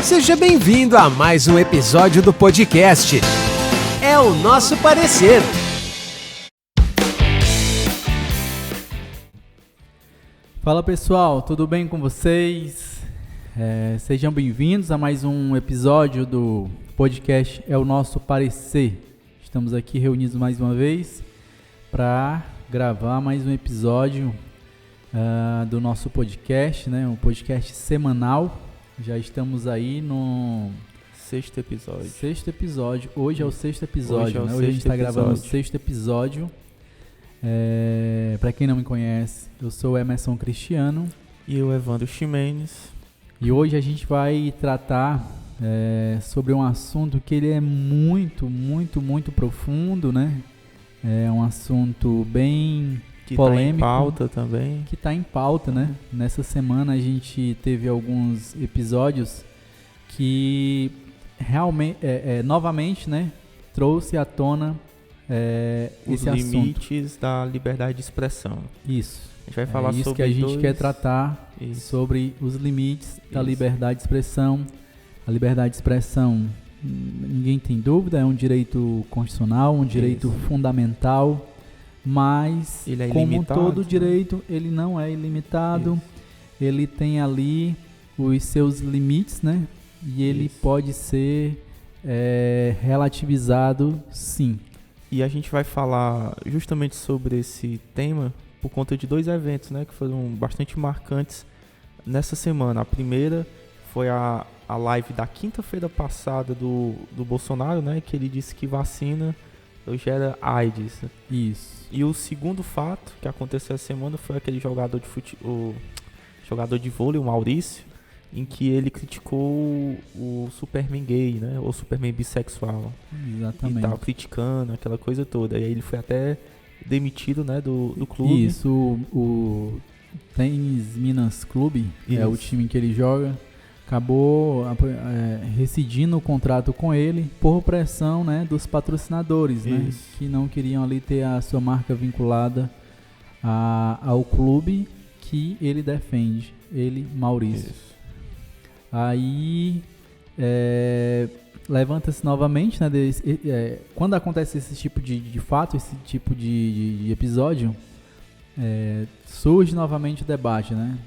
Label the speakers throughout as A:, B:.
A: Seja bem-vindo a mais um episódio do podcast É o Nosso Parecer.
B: Fala pessoal, tudo bem com vocês? Sejam bem-vindos a mais um episódio do podcast É o Nosso Parecer. Estamos aqui reunidos mais uma vez para gravar mais um episódio do nosso podcast, né? Um podcast semanal. Já estamos aí no
C: sexto episódio.
B: Hoje é o sexto episódio, né? Hoje a gente está gravando o sexto episódio. Para quem não me conhece, eu sou o Emerson Cristiano.
C: E eu, Evandro Ximenes.
B: E hoje a gente vai tratar sobre um assunto que ele é muito profundo, né? É um assunto bem polêmico.
C: Que está em pauta também.
B: Que está em pauta, né? Nessa semana a gente teve alguns episódios que realmente, novamente, né? Trouxe à tona esse assunto. Os
C: limites da liberdade de expressão.
B: Isso.
C: A gente vai falar
B: isso
C: sobre
B: que a gente quer tratar, sobre os limites da liberdade de expressão. A liberdade de expressão, ninguém tem dúvida, é um direito constitucional, um direito fundamental, mas
C: ele é
B: como
C: ilimitado,
B: todo direito, ele não é ilimitado, ele tem ali os seus limites, né? E ele pode ser relativizado, sim.
C: E a gente vai falar justamente sobre esse tema por conta de dois eventos, né, que foram bastante marcantes nessa semana. A primeira foi a live da quinta-feira passada do Bolsonaro, né, que ele disse que vacina gera AIDS.
B: Isso.
C: E o segundo fato que aconteceu essa semana foi aquele jogador de vôlei, o Maurício, em que ele criticou o Superman gay, né? Ou Superman bissexual.
B: Exatamente.
C: E tal, criticando aquela coisa toda. E aí ele foi até demitido, né, do clube.
B: Isso, o Tênis Minas Clube, é o time que ele joga, acabou rescindindo o contrato com ele por pressão, né, dos patrocinadores, né, que não queriam ali ter a sua marca vinculada ao clube que ele defende, ele, Maurício. Isso. Aí levanta-se novamente, né, quando acontece esse tipo de fato, esse tipo de episódio, surge novamente o debate, né,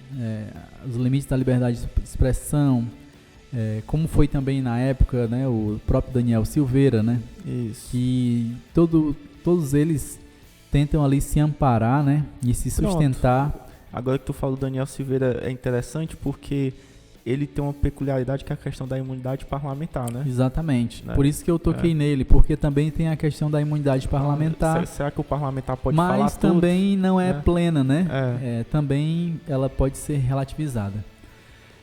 B: os limites da liberdade de expressão, como foi também na época, né, o próprio Daniel Silveira, né, que todos eles tentam ali se amparar, né, e se sustentar.
C: Pronto. Agora que tu fala do Daniel Silveira é interessante porque ele tem uma peculiaridade que é a questão da imunidade parlamentar, né?
B: Exatamente. Né? Por isso que eu toquei nele, porque também tem a questão da imunidade parlamentar.
C: Será que o parlamentar pode falar tudo?
B: Mas também não é plena, né? Também ela pode ser relativizada.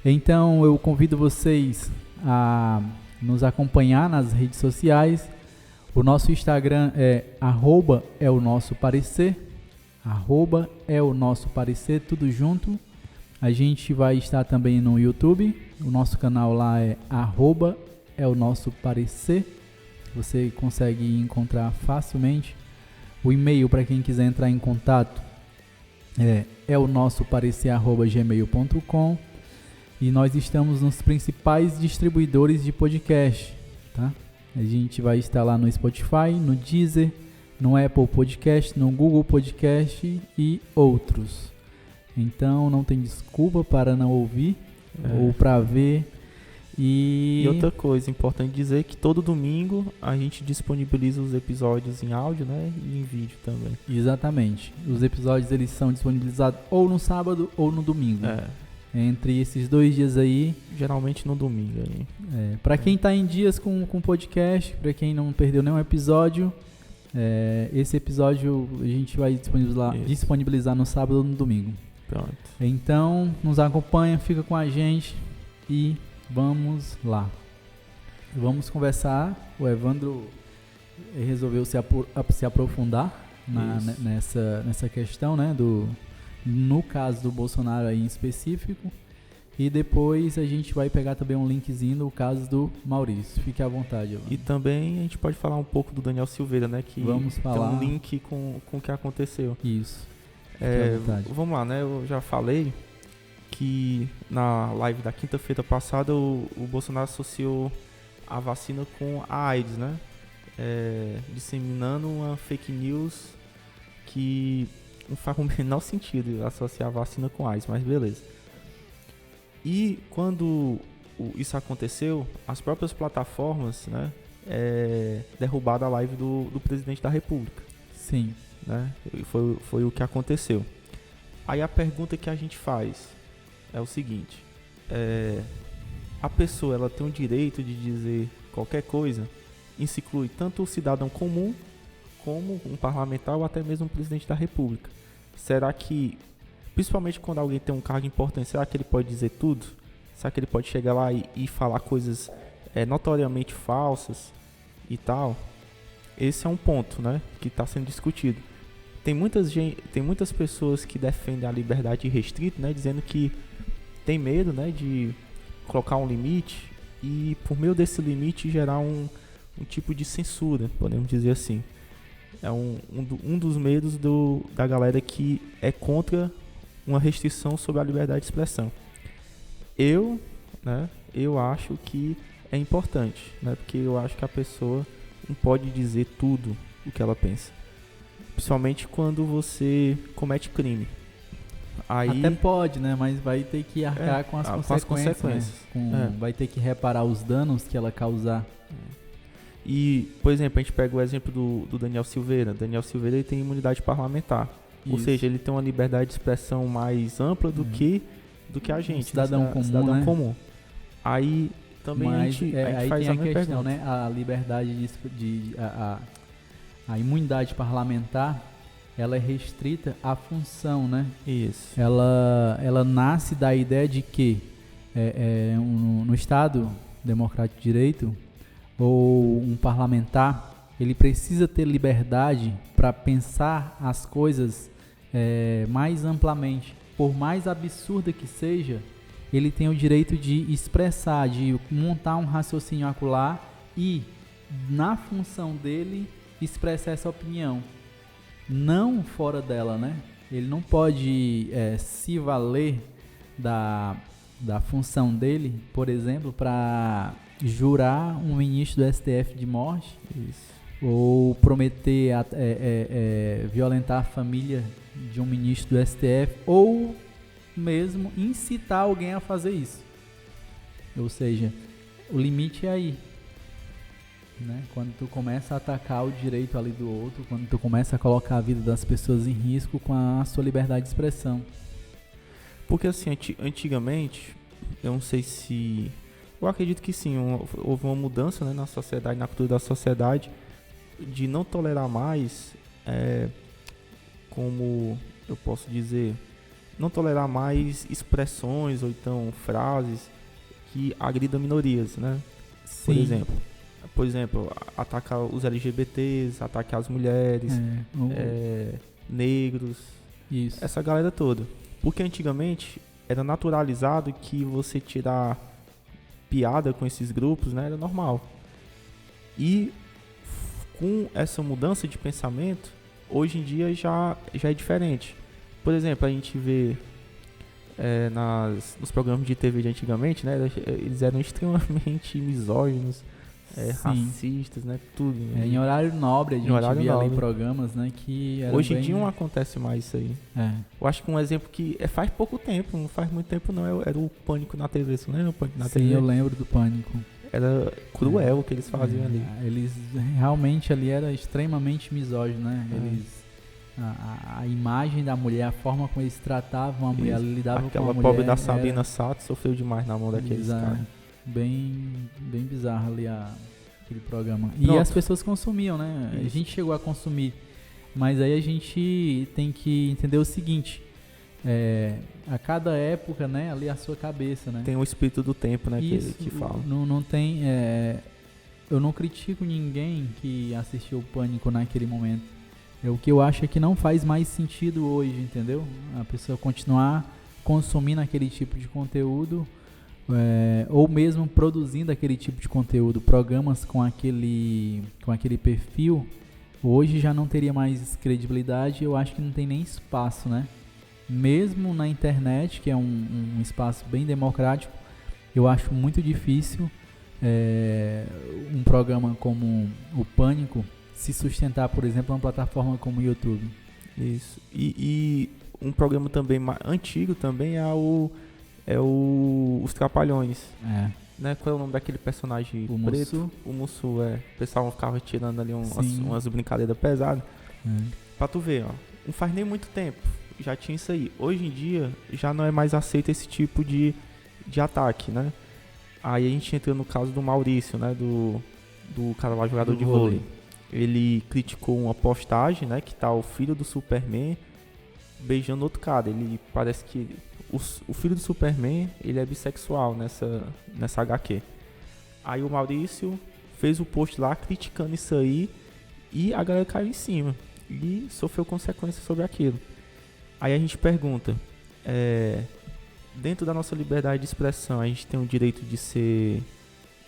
B: Então eu convido vocês a nos acompanhar nas redes sociais. O nosso Instagram é o nosso parecer, é o nosso parecer, tudo junto. A gente vai estar também no YouTube, o nosso canal lá é o nosso parecer, você consegue encontrar facilmente. O e-mail para quem quiser entrar em contato é o nosso parecer@gmail.com, e nós estamos nos principais distribuidores de podcast, tá? A gente vai estar lá no Spotify, no Deezer, no Apple Podcast, no Google Podcast e outros. Então não tem desculpa para não ouvir ou para ver. E
C: outra coisa importante dizer que todo domingo a gente disponibiliza os episódios em áudio, né, e em vídeo também.
B: Exatamente. Os episódios eles são disponibilizados ou no sábado ou no domingo. Entre esses 2 dias aí.
C: Geralmente no domingo.
B: Para quem está em dias com podcast, para quem não perdeu nenhum episódio, esse episódio a gente vai disponibilizar no sábado ou no domingo.
C: Pronto.
B: Então, nos acompanha, fica com a gente e vamos lá. Vamos conversar. O Evandro resolveu se aprofundar nessa questão, né, no caso do Bolsonaro aí em específico. E depois a gente vai pegar também um linkzinho no caso do Maurício. Fique à vontade, Evandro.
C: E também a gente pode falar um pouco do Daniel Silveira, né, que
B: vamos falar.
C: Tem um link com o que aconteceu.
B: Isso.
C: Vamos lá, né? Eu já falei que na live da quinta-feira passada o Bolsonaro associou a vacina com a AIDS, né? Disseminando uma fake news que não faz o menor sentido associar a vacina com AIDS, mas beleza. E quando isso aconteceu, as próprias plataformas, né, derrubaram a live do presidente da República.
B: Sim.
C: Né? Foi o que aconteceu. Aí a pergunta que a gente faz é o seguinte: a pessoa ela tem o direito de dizer qualquer coisa? Isso inclui tanto o cidadão comum como um parlamentar ou até mesmo um presidente da República. Será que, principalmente quando alguém tem um cargo importante, será que ele pode dizer tudo? Será que ele pode chegar lá e falar coisas notoriamente falsas e tal? Esse é um ponto, né, que está sendo discutido. Tem muitas pessoas que defendem a liberdade restrita, né, dizendo que tem medo, né, de colocar um limite e, por meio desse limite, gerar um tipo de censura, podemos dizer assim. É um dos medos da galera que é contra uma restrição sobre a liberdade de expressão. Eu acho que é importante, né, porque eu acho que a pessoa não pode dizer tudo o que ela pensa. Principalmente quando você comete crime. Aí,
B: até pode, né? Mas vai ter que arcar com as consequências. Né? Vai ter que reparar os danos que ela causar.
C: E, por exemplo, a gente pega o exemplo do Daniel Silveira. Daniel Silveira ele tem imunidade parlamentar. Isso. Ou seja, ele tem uma liberdade de expressão mais ampla do que a gente.
B: Cidadão comum.
C: Aí também a gente
B: aí
C: faz
B: tem
C: a
B: questão,
C: pergunta.
B: né? A liberdade a imunidade parlamentar, ela é restrita à função, né?
C: Isso.
B: Ela nasce da ideia de que no Estado Democrático de Direito, ou um parlamentar, ele precisa ter liberdade para pensar as coisas mais amplamente. Por mais absurda que seja, ele tem o direito de expressar, de montar um raciocínio acular e, na função dele, expressar essa opinião, não fora dela, né? Ele não pode se valer da função dele, por exemplo, para jurar um ministro do STF de morte.
C: Isso.
B: Ou prometer violentar a família de um ministro do STF, ou mesmo incitar alguém a fazer isso. Ou seja, o limite é aí. Né? Quando tu começa a atacar o direito ali do outro, quando tu começa a colocar a vida das pessoas em risco com a sua liberdade de expressão.
C: Porque assim, antigamente, eu não sei se... Eu acredito que sim, houve uma mudança, né, na sociedade, na cultura da sociedade, de não tolerar mais, como eu posso dizer, não tolerar mais expressões ou então frases que agridam minorias, né?
B: Sim.
C: Por exemplo, atacar os LGBTs, atacar as mulheres, negros,
B: isso.
C: Essa galera toda. Porque antigamente era naturalizado que você tirar piada com esses grupos, né, era normal. E com essa mudança de pensamento, hoje em dia já é diferente. Por exemplo, a gente vê nos programas de TV de antigamente, né, eles eram extremamente misóginos, racistas, né, tudo. Né?
B: Em horário nobre, a gente via ali programas, né, que eram
C: hoje em dia não acontece mais isso aí. Eu acho que um exemplo que faz pouco tempo, não faz muito tempo não, era o Pânico na TV, você lembra o Pânico na TV?
B: Sim, eu lembro do Pânico.
C: Era cruel o que eles faziam ali.
B: Eles realmente ali era extremamente misógino, né? A imagem da mulher, a forma como eles tratavam a mulher, lidavam com a mulher.
C: Aquela pobre da Sabrina Sato sofreu demais na mão daqueles caras.
B: Bem bizarro ali aquele programa.
C: Pronto.
B: E as pessoas consumiam, né? Isso. A gente chegou a consumir. Mas aí a gente tem que entender o seguinte: a cada época, né, ali a sua cabeça, né?
C: Tem o espírito do tempo, né, que fala.
B: Não tem... eu não critico ninguém que assistiu o Pânico naquele momento. O que eu acho é que não faz mais sentido hoje, entendeu? A pessoa continuar consumindo aquele tipo de conteúdo, ou mesmo produzindo aquele tipo de conteúdo, programas com aquele perfil, hoje já não teria mais credibilidade. Eu acho que não tem nem espaço, né? mesmo na internet, que é um espaço bem democrático, eu acho muito difícil um programa como o Pânico se sustentar, por exemplo, numa plataforma como o YouTube.
C: Isso. E um programa também antigo também é os Trapalhões. Né? Qual é o nome daquele personagem
B: o
C: preto?
B: Mussu.
C: O Mussu, O pessoal ficava tirando ali umas brincadeiras pesadas. Pra tu ver, ó. Não faz nem muito tempo. Já tinha isso aí. Hoje em dia, já não é mais aceito esse tipo de ataque, né? Aí a gente entra no caso do Maurício, né? Do cara lá, jogador de vôlei. Ele criticou uma postagem, né? Que tá o filho do Superman beijando outro cara. Ele parece que... O filho do Superman, ele é bissexual nessa HQ. Aí o Maurício fez o post lá criticando isso aí e a galera caiu em cima e sofreu consequências sobre aquilo. Aí a gente pergunta, dentro da nossa liberdade de expressão, a gente tem o direito de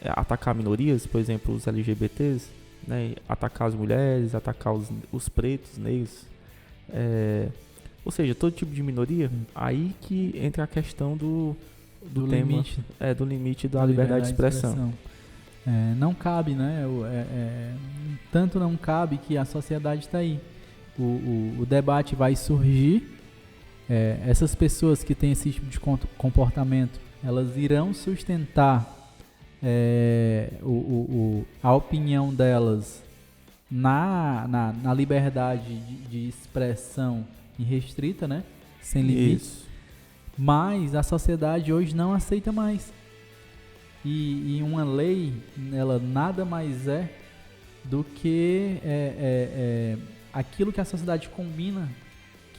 C: atacar minorias, por exemplo, os LGBTs, né? Atacar as mulheres, atacar os pretos, negros, ou seja, todo tipo de minoria. Aí que entra a questão do tema, limite. Do limite da liberdade de expressão.
B: Não cabe, né? Tanto não cabe que a sociedade está aí. O debate vai surgir. Essas pessoas que têm esse tipo de comportamento, elas irão sustentar a opinião delas na liberdade de expressão irrestrita, né? Sem limites. Isso. Mas a sociedade hoje não aceita mais. E uma lei, ela nada mais é do que aquilo que a sociedade combina,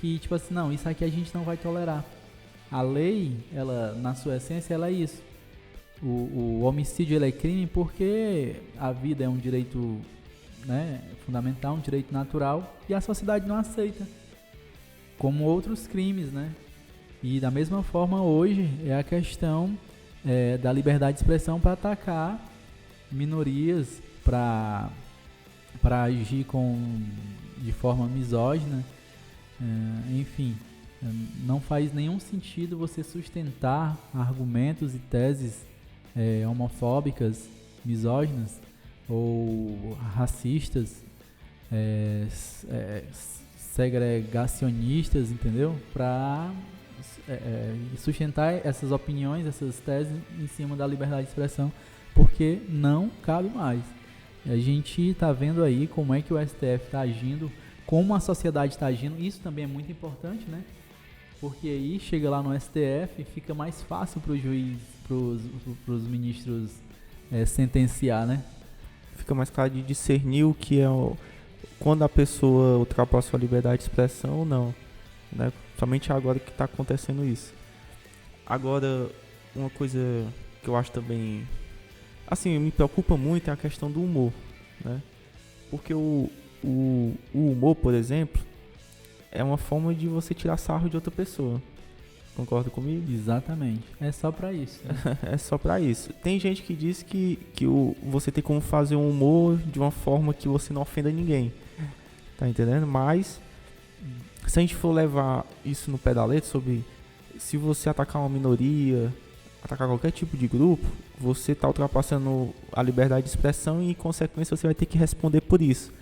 B: que tipo assim, não, isso aqui a gente não vai tolerar. A lei, ela na sua essência, ela é isso. O homicídio, ele é crime porque a vida é um direito, né, fundamental, um direito natural, e a sociedade não aceita, como outros crimes, né? E da mesma forma hoje é a questão da liberdade de expressão para atacar minorias, para agir de forma misógina, enfim, não faz nenhum sentido você sustentar argumentos e teses homofóbicas, misóginas ou racistas, segregacionistas, entendeu? Para sustentar essas opiniões, essas teses em cima da liberdade de expressão, porque não cabe mais. A gente está vendo aí como é que o STF está agindo, como a sociedade está agindo. Isso também é muito importante, né? Porque aí chega lá no STF e fica mais fácil para o juiz, para os ministros sentenciar, né?
C: Fica mais claro de discernir o que é quando a pessoa ultrapassa a liberdade de expressão ou não, né? Somente agora que está acontecendo isso. Agora, uma coisa que eu acho também, assim, me preocupa muito é a questão do humor, né? Porque o humor, por exemplo, é uma forma de você tirar sarro de outra pessoa. Concorda comigo?
B: Exatamente. É só pra isso. Né?
C: É só pra isso. Tem gente que diz que você tem como fazer um humor de uma forma que você não ofenda ninguém. Tá entendendo? Mas, se a gente for levar isso no pé da letra, sobre se você atacar uma minoria, atacar qualquer tipo de grupo, você tá ultrapassando a liberdade de expressão e, em consequência, você vai ter que responder por isso.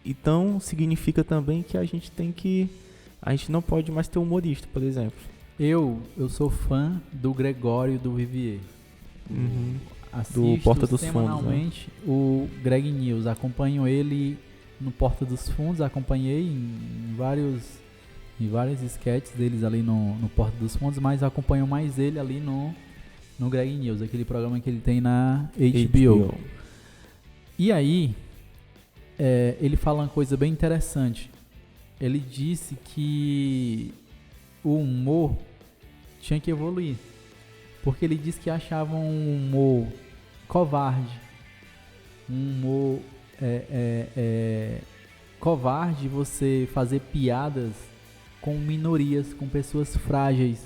C: Então, significa também que a gente não pode mais ter humorista, por exemplo.
B: Eu sou fã do Gregório do Vivier. Assisto
C: do Porta dos
B: semanalmente
C: Fundos, né?
B: O Greg News. Acompanho ele no Porta dos Fundos, acompanhei em vários sketches deles ali no Porta dos Fundos, mas acompanho mais ele ali no Greg News, aquele programa que ele tem na HBO. E aí, ele fala uma coisa bem interessante. Ele disse que o humor tinha que evoluir, porque ele disse que achava um humor covarde, um humor covarde você fazer piadas com minorias, com pessoas frágeis.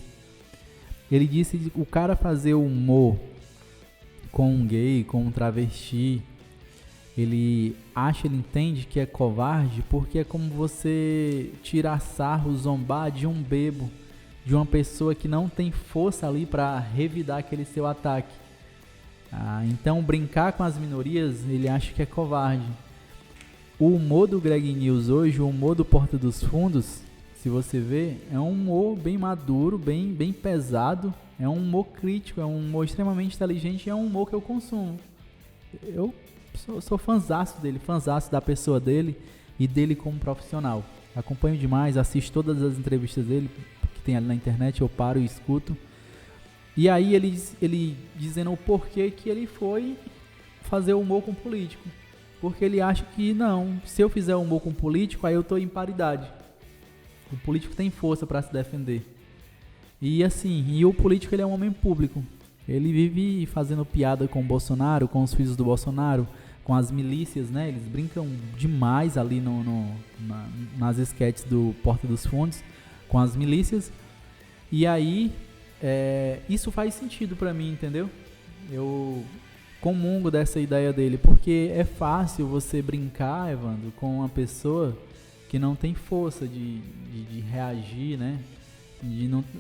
B: Ele disse que o cara fazer humor com um gay, com um travesti, ele entende que é covarde, porque é como você tirar sarro, zombar de um bebo, de uma pessoa que não tem força ali para revidar aquele seu ataque. Então brincar com as minorias, ele acha que é covarde. O humor do Greg News hoje, o humor do Porta dos Fundos, se você ver, é um humor bem maduro, bem pesado, é um humor crítico, é um humor extremamente inteligente e é um humor que eu consumo. Eu sou fãzaço dele, fãzaço da pessoa dele e dele como profissional. Acompanho demais, assisto todas as entrevistas dele que tem ali na internet, eu paro e escuto. E aí ele dizendo o porquê que ele foi fazer humor com político. Porque ele acha que não, se eu fizer humor com político, aí eu tô em paridade. O político tem força para se defender. E assim, o político ele é um homem público. Ele vive fazendo piada com o Bolsonaro, com os filhos do Bolsonaro, com as milícias, né? Eles brincam demais ali nas esquetes do Porta dos Fundos, com as milícias. E aí, isso faz sentido pra mim, entendeu? Eu comungo dessa ideia dele, porque é fácil você brincar, Evandro, com uma pessoa que não tem força de reagir, né?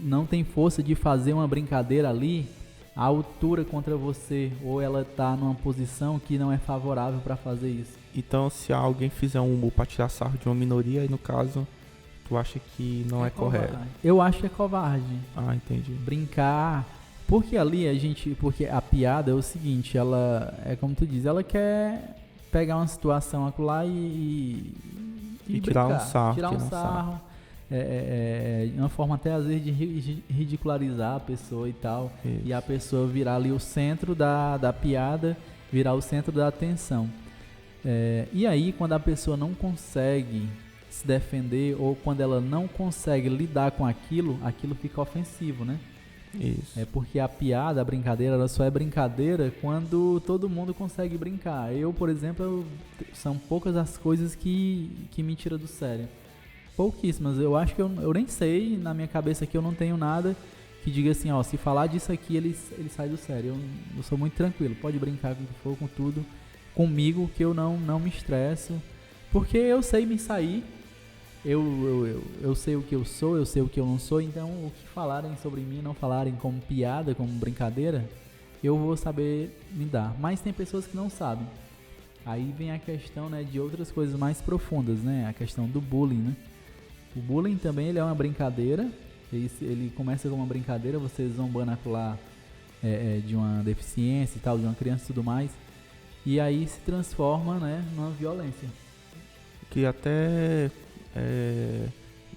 B: Não tem força de fazer uma brincadeira ali à altura contra você, ou ela tá numa posição que não é favorável para fazer isso.
C: Então, se alguém fizer um humor para tirar sarro de uma minoria, aí no caso, tu acha que não é correto?
B: Eu acho que é covarde.
C: Entendi.
B: Brincar, porque ali porque a piada é o seguinte, ela é como tu diz, ela quer pegar uma situação acolá e
C: tirar
B: brincar,
C: um sarro.
B: Uma forma até às vezes de ridicularizar a pessoa e tal. Isso. E a pessoa virar ali o centro da piada, virar o centro da atenção. E aí quando a pessoa não consegue se defender, ou quando ela não consegue lidar com aquilo fica ofensivo, né?
C: Isso.
B: É porque a piada, a brincadeira, ela só é brincadeira quando todo mundo consegue brincar. Eu, por exemplo, são poucas as coisas que me tiram do sério. Pouquíssimas. Eu acho que eu nem sei, na minha cabeça aqui eu não tenho nada que diga assim, ó, se falar disso aqui ele sai do sério. Eu sou muito tranquilo, pode brincar com o que for, com tudo, comigo, que eu não me estresso, porque eu sei me sair, eu sei o que eu sou, eu sei o que eu não sou, então o que falarem sobre mim, não falarem como piada, como brincadeira, eu vou saber me dar. Mas tem pessoas que não sabem. Aí vem a questão, né, de outras coisas mais profundas, né, a questão do bullying, né. O bullying também ele é uma brincadeira, ele começa como uma brincadeira, você zombando acolá de uma deficiência e tal, de uma criança e tudo mais, e aí se transforma, né, numa violência.
C: Que até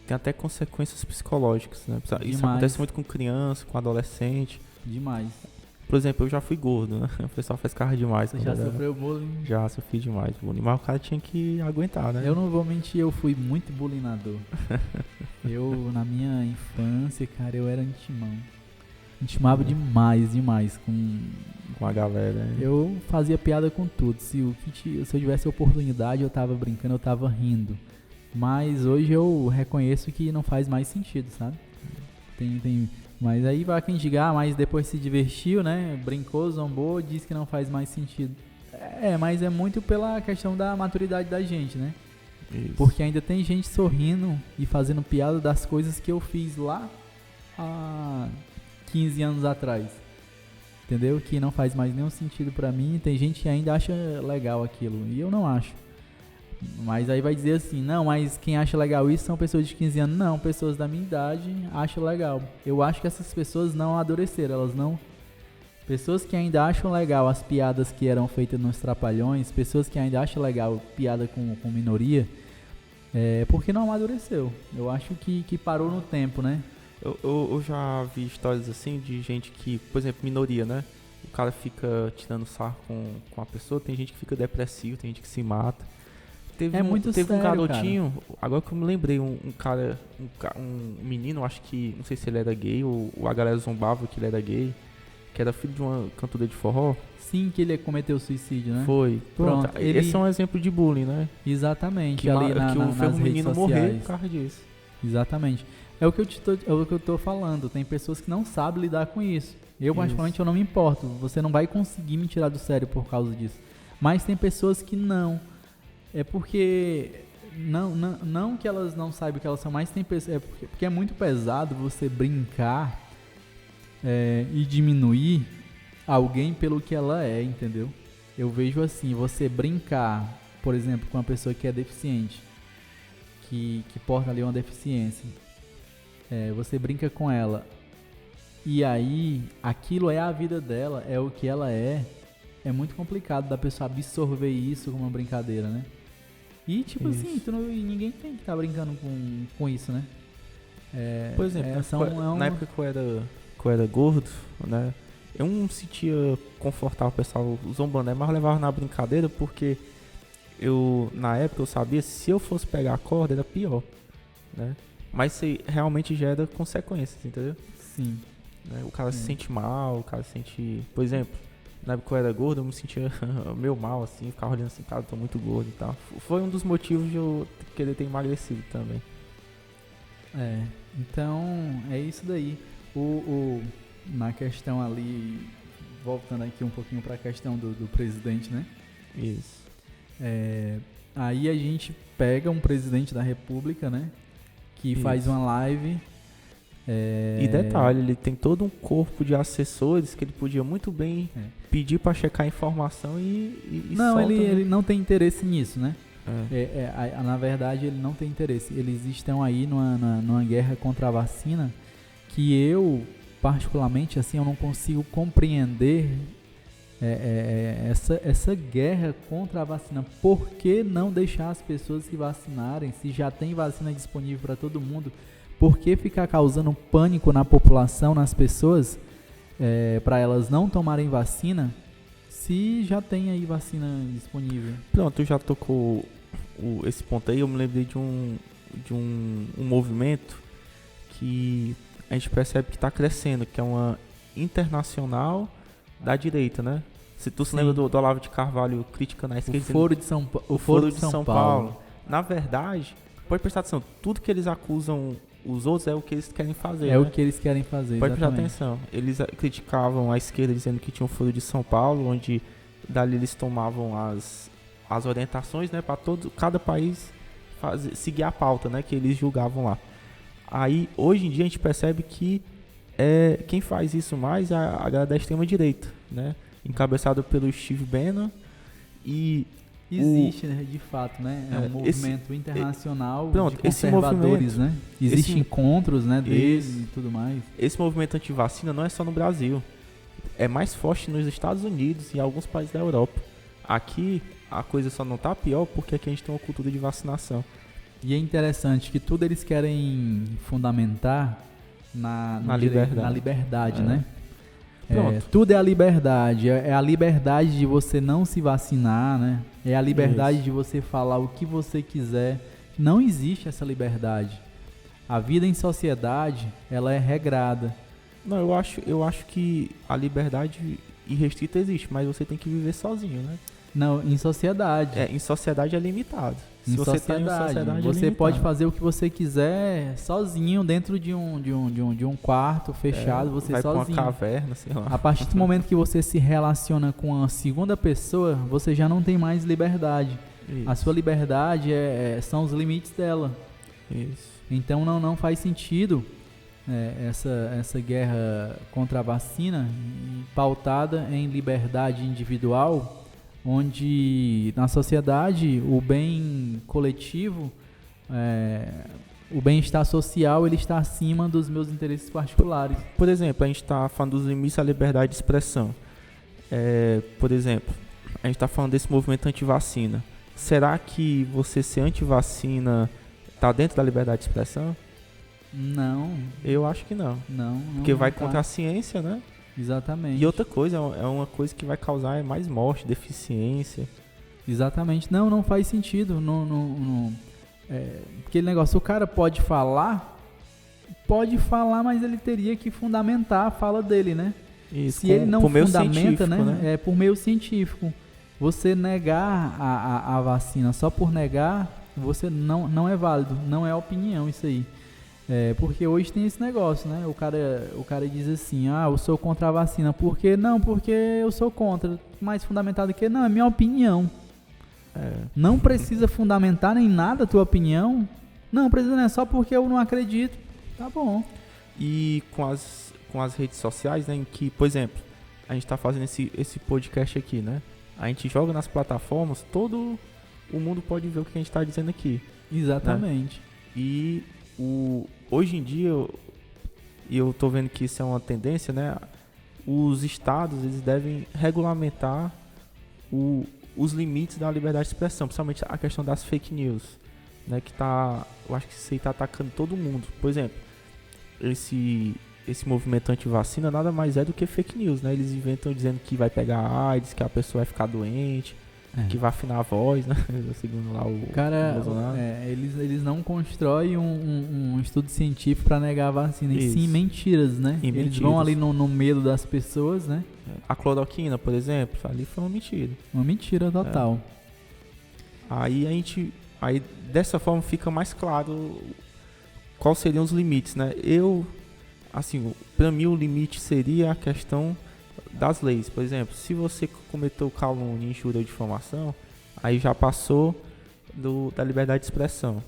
C: tem até consequências psicológicas, né? Isso acontece muito com criança, com adolescente.
B: Demais.
C: Por exemplo, eu já fui gordo, né? O pessoal faz carro demais.
B: Você já sofreu bullying?
C: Já sofri demais bullying, mas o cara tinha que aguentar, né?
B: Eu não vou mentir, eu fui muito bullyingador. Eu, na minha infância, cara, eu era intimão. Intimava demais
C: com a galera. Né?
B: Eu fazia piada com tudo. Se eu tivesse oportunidade, eu tava brincando, eu tava rindo. Mas hoje eu reconheço que não faz mais sentido, sabe? Mas aí vai quem diga, mas depois se divertiu, né? Brincou, zombou, diz que não faz mais sentido. Mas é muito pela questão da maturidade da gente, né?
C: Isso.
B: Porque ainda tem gente sorrindo e fazendo piada das coisas que eu fiz lá há 15 anos atrás. Entendeu? Que não faz mais nenhum sentido pra mim. Tem gente que ainda acha legal aquilo. E eu não acho. Mas aí vai dizer assim, não, mas quem acha legal isso são pessoas de 15 anos. Não, pessoas da minha idade acham legal. Eu acho que essas pessoas não amadureceram, elas não... Pessoas que ainda acham legal as piadas que eram feitas nos Trapalhões, pessoas que ainda acham legal piada com minoria, porque não amadureceu. Eu acho que parou no tempo, né?
C: Eu já vi histórias assim de gente que, por exemplo, minoria, né? O cara fica tirando sarro com a pessoa, tem gente que fica depressivo, tem gente que se mata. Teve um garotinho, cara. Agora que eu me lembrei, um menino, acho que, não sei se ele era gay, ou a galera zombava que ele era gay, que era filho de uma cantora de forró.
B: Sim, que ele cometeu suicídio, né?
C: Foi. Pronto. Esse é um exemplo de bullying, né?
B: Exatamente.
C: Que fez um menino morrer por causa disso.
B: Exatamente. É o que eu tô falando. Tem pessoas que não sabem lidar com isso. Eu, particularmente, eu não me importo. Você não vai conseguir me tirar do sério por causa disso. Mas tem pessoas que não. É porque Não que elas não saibam que elas são, mas tem pessoas, porque é muito pesado você brincar e diminuir alguém pelo que ela é, entendeu? Eu vejo assim, você brincar, por exemplo, com uma pessoa que é deficiente, que porta ali uma deficiência, você brinca com ela, e aí aquilo é a vida dela, é o que ela é muito complicado da pessoa absorver isso como uma brincadeira, né? E tipo isso. Assim, ninguém tem que estar brincando com isso, né?
C: Por exemplo, na época que eu era gordo, né? Eu não me sentia confortável o pessoal zombando, mas eu levava na brincadeira porque na época eu sabia que se eu fosse pegar a corda era pior, né? Mas isso aí realmente gera consequências, entendeu?
B: Sim.
C: Né? O cara se sente mal, o cara se sente... Por exemplo, na época que eu era gordo, eu me sentia meio mal, assim, ficava olhando assim, cara, eu tô muito gordo e tal. Foi um dos motivos de eu querer ter emagrecido também.
B: Então, é isso daí. Na questão ali, voltando aqui um pouquinho para a questão do presidente, né?
C: Isso.
B: Aí a gente pega um presidente da república, né? Que faz uma live.
C: E detalhe, ele tem todo um corpo de assessores que ele podia muito bem pedir para checar a informação e
B: não,
C: solta,
B: ele não tem interesse nisso, né? Na verdade, ele não tem interesse. Eles estão aí numa guerra contra a vacina que eu, particularmente, assim, eu não consigo compreender essa guerra contra a vacina. Por que não deixar as pessoas se vacinarem se já tem vacina disponível para todo mundo? Por que ficar causando pânico na população, nas pessoas, para elas não tomarem vacina, se já tem aí vacina disponível?
C: Pronto, tu já tocou esse ponto aí. Eu me lembrei de um movimento que a gente percebe que está crescendo, que é uma internacional da direita, né? Se tu se lembra do Olavo de Carvalho criticando a esquerda...
B: O Foro de São Paulo.
C: Na verdade, pode prestar atenção, tudo que eles acusam os outros é o que eles querem fazer.
B: É, né? O que eles querem fazer,
C: pode
B: exatamente.
C: prestar atenção. Eles criticavam a esquerda dizendo que tinha um Foro de São Paulo, onde dali eles tomavam as orientações, né, para cada país seguir a pauta, né, que eles julgavam lá. Aí, hoje em dia, a gente percebe que quem faz isso mais é a galera da extrema-direita, né, encabeçado pelo Steve Bannon. E
B: existe, né, de fato, né, um movimento internacional de conservadores,
C: esse movimento,
B: né, existem encontros, né, deles e tudo mais.
C: Esse movimento anti-vacina não é só no Brasil, é mais forte nos Estados Unidos e em alguns países da Europa. Aqui, a coisa só não tá pior porque aqui a gente tem uma cultura de vacinação.
B: E é interessante que tudo eles querem fundamentar na liberdade, né? Tudo é a liberdade. É a liberdade de você não se vacinar, né? É a liberdade de você falar o que você quiser. Não existe essa liberdade. A vida em sociedade, ela é regrada.
C: Não, eu acho que a liberdade irrestrita existe, mas você tem que viver sozinho, né?
B: Não, em sociedade.
C: Em sociedade é limitado.
B: Se você está em sociedade, você pode fazer o que você quiser sozinho dentro de um quarto fechado, você
C: vai
B: sozinho.
C: Pra uma caverna, sei lá.
B: A partir do momento que você se relaciona com uma segunda pessoa, você já não tem mais liberdade. Isso. A sua liberdade são os limites dela.
C: Isso.
B: Então não faz sentido essa guerra contra a vacina pautada em liberdade individual, onde na sociedade o bem coletivo, o bem-estar social, ele está acima dos meus interesses particulares.
C: Por exemplo, a gente está falando dos limites à liberdade de expressão. Por exemplo, a gente está falando desse movimento anti-vacina. Será que você ser anti-vacina está dentro da liberdade de expressão?
B: Não.
C: Eu acho que não.
B: Não
C: porque vai contra a ciência, né?
B: Exatamente.
C: E outra coisa, é uma coisa que vai causar mais morte, deficiência.
B: Exatamente. Não faz sentido. Aquele negócio, o cara pode falar, mas ele teria que fundamentar a fala dele, né?
C: Isso,
B: se ele não fundamenta, né? Por meio científico. Você negar a vacina só por negar, você não é válido, não é opinião isso aí. Porque hoje tem esse negócio, né? O cara diz assim, eu sou contra a vacina. Por quê? Não, porque eu sou contra. Mais fundamentado que não, é minha opinião. Não precisa fundamentar nem nada a tua opinião. Não precisa, não é só porque eu não acredito. Tá bom.
C: E com as redes sociais, né, em que, por exemplo, a gente está fazendo esse podcast aqui, né? A gente joga nas plataformas, todo o mundo pode ver o que a gente está dizendo aqui.
B: Exatamente.
C: Né? E hoje em dia, eu tô vendo que isso é uma tendência, né? Os estados, eles devem regulamentar os limites da liberdade de expressão, principalmente a questão das fake news, né? Que eu acho que isso aí tá atacando todo mundo. Por exemplo, esse movimento anti-vacina nada mais é do que fake news, né? Eles inventam dizendo que vai pegar AIDS, que a pessoa vai ficar doente, que vai afinar a voz, né? Segundo lá o Bolsonaro.
B: Eles não constroem um estudo científico para negar a vacina, e sim mentiras, né? Eles vão ali no medo das pessoas, né?
C: A cloroquina, por exemplo, ali foi uma mentira.
B: Uma mentira total.
C: Aí dessa forma fica mais claro quais seriam os limites, né? Assim, para mim o limite seria a questão das leis. Por exemplo, se você cometeu calúnia, injúria ou difamação, aí já passou da liberdade de expressão,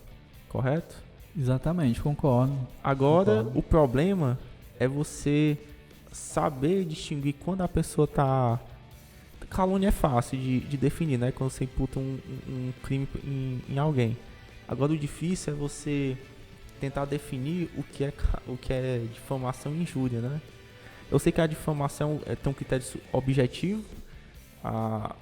C: correto?
B: Exatamente, concordo.
C: Agora, o problema é você saber distinguir quando a pessoa tá... Calúnia é fácil de definir, né? Quando você imputa um crime em alguém. Agora, o difícil é você tentar definir o que é difamação e injúria, né? Eu sei que a difamação tem um critério objetivo.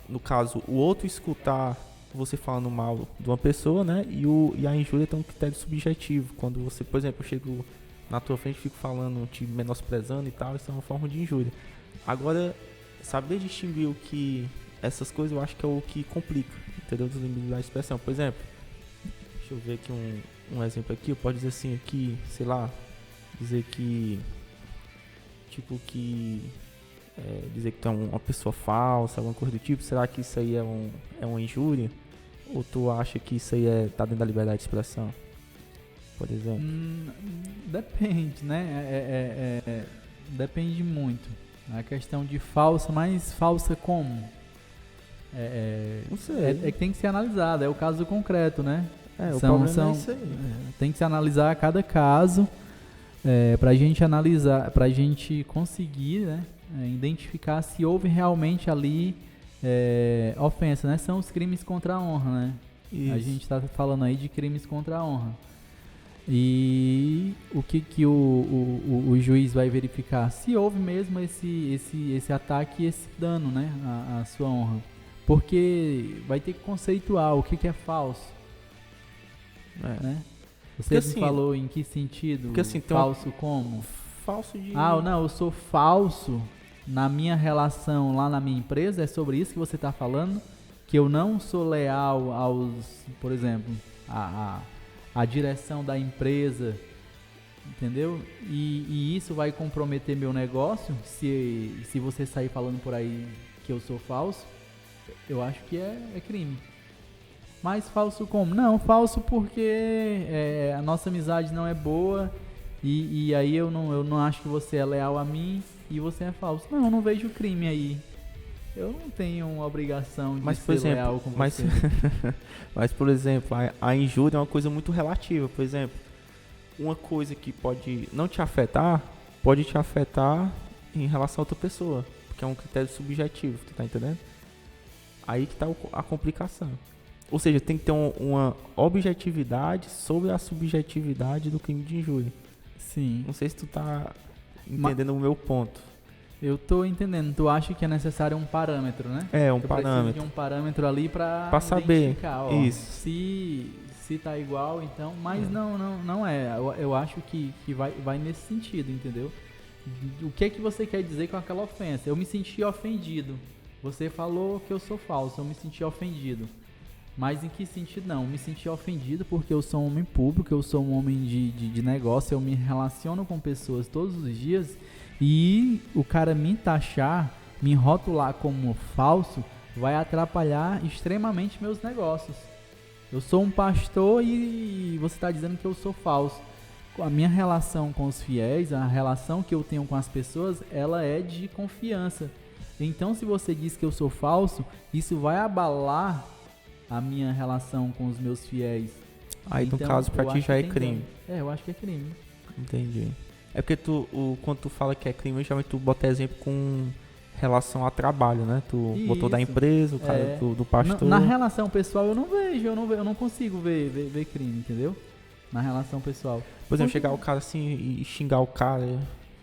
C: No caso, o outro escutar você falando mal de uma pessoa, né? E a injúria tem um critério subjetivo. Quando você, por exemplo, eu chego na tua frente e fico falando, te menosprezando e tal, isso é uma forma de injúria. Agora, saber distinguir o que... Essas coisas eu acho que é o que complica, entendeu? Dos limites da expressão. Por exemplo, deixa eu ver aqui um exemplo aqui. Eu posso dizer assim aqui, sei lá, dizer que... dizer que tu é uma pessoa falsa, alguma coisa do tipo. Será que isso aí é uma injúria? Ou tu acha que isso aí tá dentro da liberdade de expressão? Por exemplo.
B: Depende, né? Depende muito. A questão de falsa, mas falsa como?
C: Não sei.
B: Que tem que ser analisado, é o caso concreto, né?
C: O problema é isso aí.
B: Tem que se analisar cada caso. Pra gente analisar, pra gente conseguir, né, identificar se houve realmente ali ofensa, né? São os crimes contra a honra, né? Isso. A gente está falando aí de crimes contra a honra. E o que o juiz vai verificar? Se houve mesmo esse ataque e esse dano, né, à sua honra. Porque vai ter que conceituar o que é falso. Né? Você assim, falou em que sentido?
C: Porque, assim,
B: falso como?
C: Falso de...
B: Não, eu sou falso na minha relação lá na minha empresa. É sobre isso que você está falando? Que eu não sou leal por exemplo, a direção da empresa, entendeu? E isso vai comprometer meu negócio se você sair falando por aí que eu sou falso. Eu acho que é crime. Mas falso como? Não, falso porque a nossa amizade não é boa e aí eu não acho que você é leal a mim e você é falso. Não, eu não vejo crime aí. Eu não tenho uma obrigação de ser leal com você.
C: Mas, por exemplo, a injúria é uma coisa muito relativa. Por exemplo, uma coisa que pode não te afetar, pode te afetar em relação a outra pessoa. Porque é um critério subjetivo, tu tá entendendo? Aí que tá a complicação. Ou seja, tem que ter uma objetividade sobre a subjetividade do crime de injúria.
B: Sim.
C: Não sei se tu tá entendendo o meu ponto.
B: Eu tô entendendo. Tu acha que é necessário um parâmetro, né?
C: Um parâmetro.
B: Precisa de um parâmetro ali pra
C: saber.
B: Ó,
C: isso.
B: Se tá igual, então... Mas não é. Eu acho que vai nesse sentido, entendeu? O que é que você quer dizer com aquela ofensa? Eu me senti ofendido. Você falou que eu sou falso. Eu me senti ofendido. Mas em que sentido? Não, me senti ofendido porque eu sou um homem público, eu sou um homem de negócio, eu me relaciono com pessoas todos os dias e o cara me taxar, me rotular como falso, vai atrapalhar extremamente meus negócios. Eu sou um pastor e você está dizendo que eu sou falso. A minha relação com os fiéis, a relação que eu tenho com as pessoas, ela é de confiança. Então, se você diz que eu sou falso, isso vai abalar a minha relação com os meus fiéis.
C: Aí
B: então,
C: no caso pra ti já é crime.
B: Eu acho que é crime.
C: Entendi. É porque quando tu fala que é crime, geralmente tu bota exemplo com relação a trabalho, né? Tu botou da empresa, o cara do pastor.
B: Na relação pessoal eu não vejo, eu não consigo ver crime, entendeu? Na relação pessoal.
C: Por exemplo, chegar o cara assim e xingar o cara,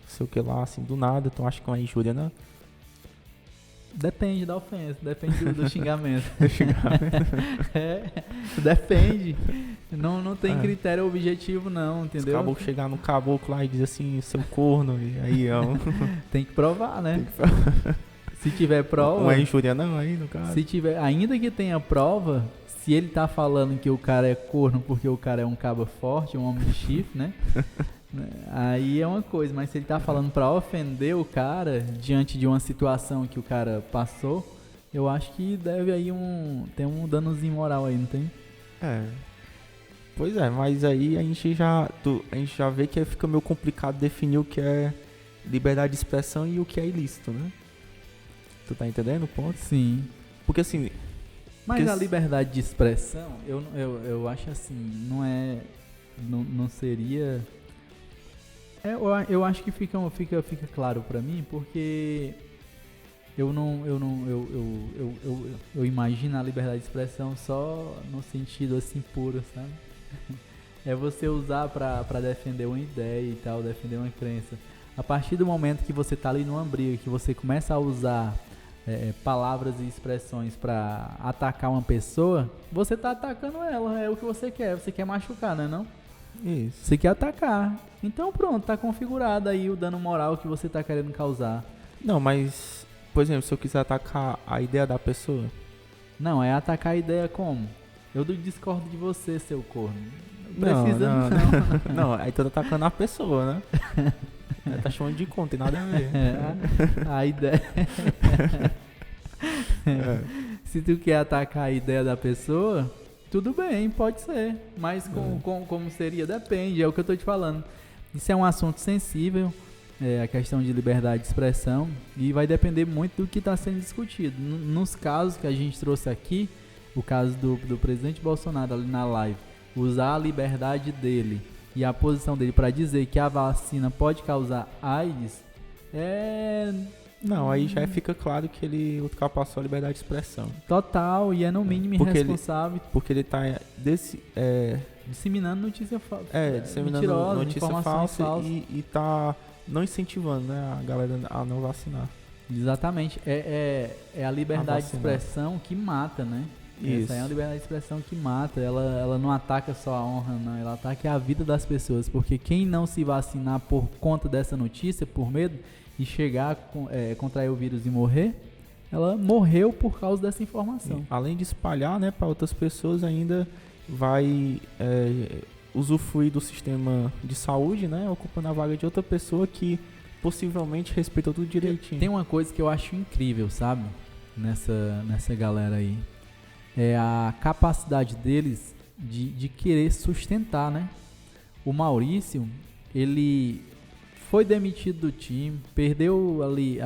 C: sei o que lá, assim, do nada, tu acha que é uma injúria, né?
B: Depende da ofensa, depende do xingamento. Depende. Não tem critério objetivo não, entendeu?
C: Se o caboclo chegar no caboclo lá e dizer assim, seu corno, e aí
B: tem que provar, né? Se tiver prova...
C: Não é injúria não, aí no caso.
B: Se tiver, ainda que tenha prova, se ele tá falando que o cara é corno porque o cara é um caba forte, um homem de chifre, né? Aí é uma coisa, mas se ele tá falando pra ofender o cara diante de uma situação que o cara passou, eu acho que deve aí tem um danozinho moral aí, não tem?
C: Pois é, mas aí a gente já vê que fica meio complicado definir o que é liberdade de expressão e o que é ilícito, né? Tu tá entendendo o ponto?
B: Sim.
C: Porque assim...
B: Mas a liberdade de expressão, eu acho assim, não seria... Eu acho que fica claro pra mim, porque eu imagino a liberdade de expressão só no sentido assim puro, sabe? É você usar pra defender uma ideia e tal, defender uma crença. A partir do momento que você tá ali numa briga, que você começa a usar palavras e expressões pra atacar uma pessoa, você tá atacando ela, é o que você quer machucar, não é não?
C: Isso.
B: Você quer atacar. Então pronto, tá configurado aí o dano moral que você tá querendo causar.
C: Não, mas, por exemplo, se eu quiser atacar a ideia da pessoa...
B: Não, é atacar a ideia como? Eu discordo de você, seu corno.
C: Não, aí tu tá atacando a pessoa, né? Tá chamando de conta, tem nada a ver.
B: A ideia... Se tu quer atacar a ideia da pessoa... Tudo bem, pode ser, mas como seria? Depende, é o que eu tô te falando. Isso é um assunto sensível, a questão de liberdade de expressão, e vai depender muito do que está sendo discutido. Nos casos que a gente trouxe aqui, o caso do presidente Bolsonaro ali na live, usar a liberdade dele e a posição dele para dizer que a vacina pode causar AIDS,
C: Não, aí já fica claro que ele ultrapassou a liberdade de expressão.
B: Total, e é no mínimo irresponsável.
C: Porque ele tá
B: disseminando notícia falsa.
C: Disseminando notícia falsa e tá não incentivando, né, a galera a não vacinar.
B: Exatamente. É a liberdade de expressão que mata, né?
C: Isso.
B: Essa é a liberdade de expressão que mata. Ela não ataca só a honra, não. Ela ataca a vida das pessoas. Porque quem não se vacinar por conta dessa notícia, por medo, e chegar, contrair o vírus e morrer, ela morreu por causa dessa informação.
C: Além de espalhar, né, para outras pessoas, ainda vai usufruir do sistema de saúde, né, ocupando a vaga de outra pessoa que possivelmente respeitou tudo direitinho.
B: Tem uma coisa que eu acho incrível, sabe, nessa galera aí, é a capacidade deles de querer sustentar, né? O Maurício, ele foi demitido do time, perdeu ali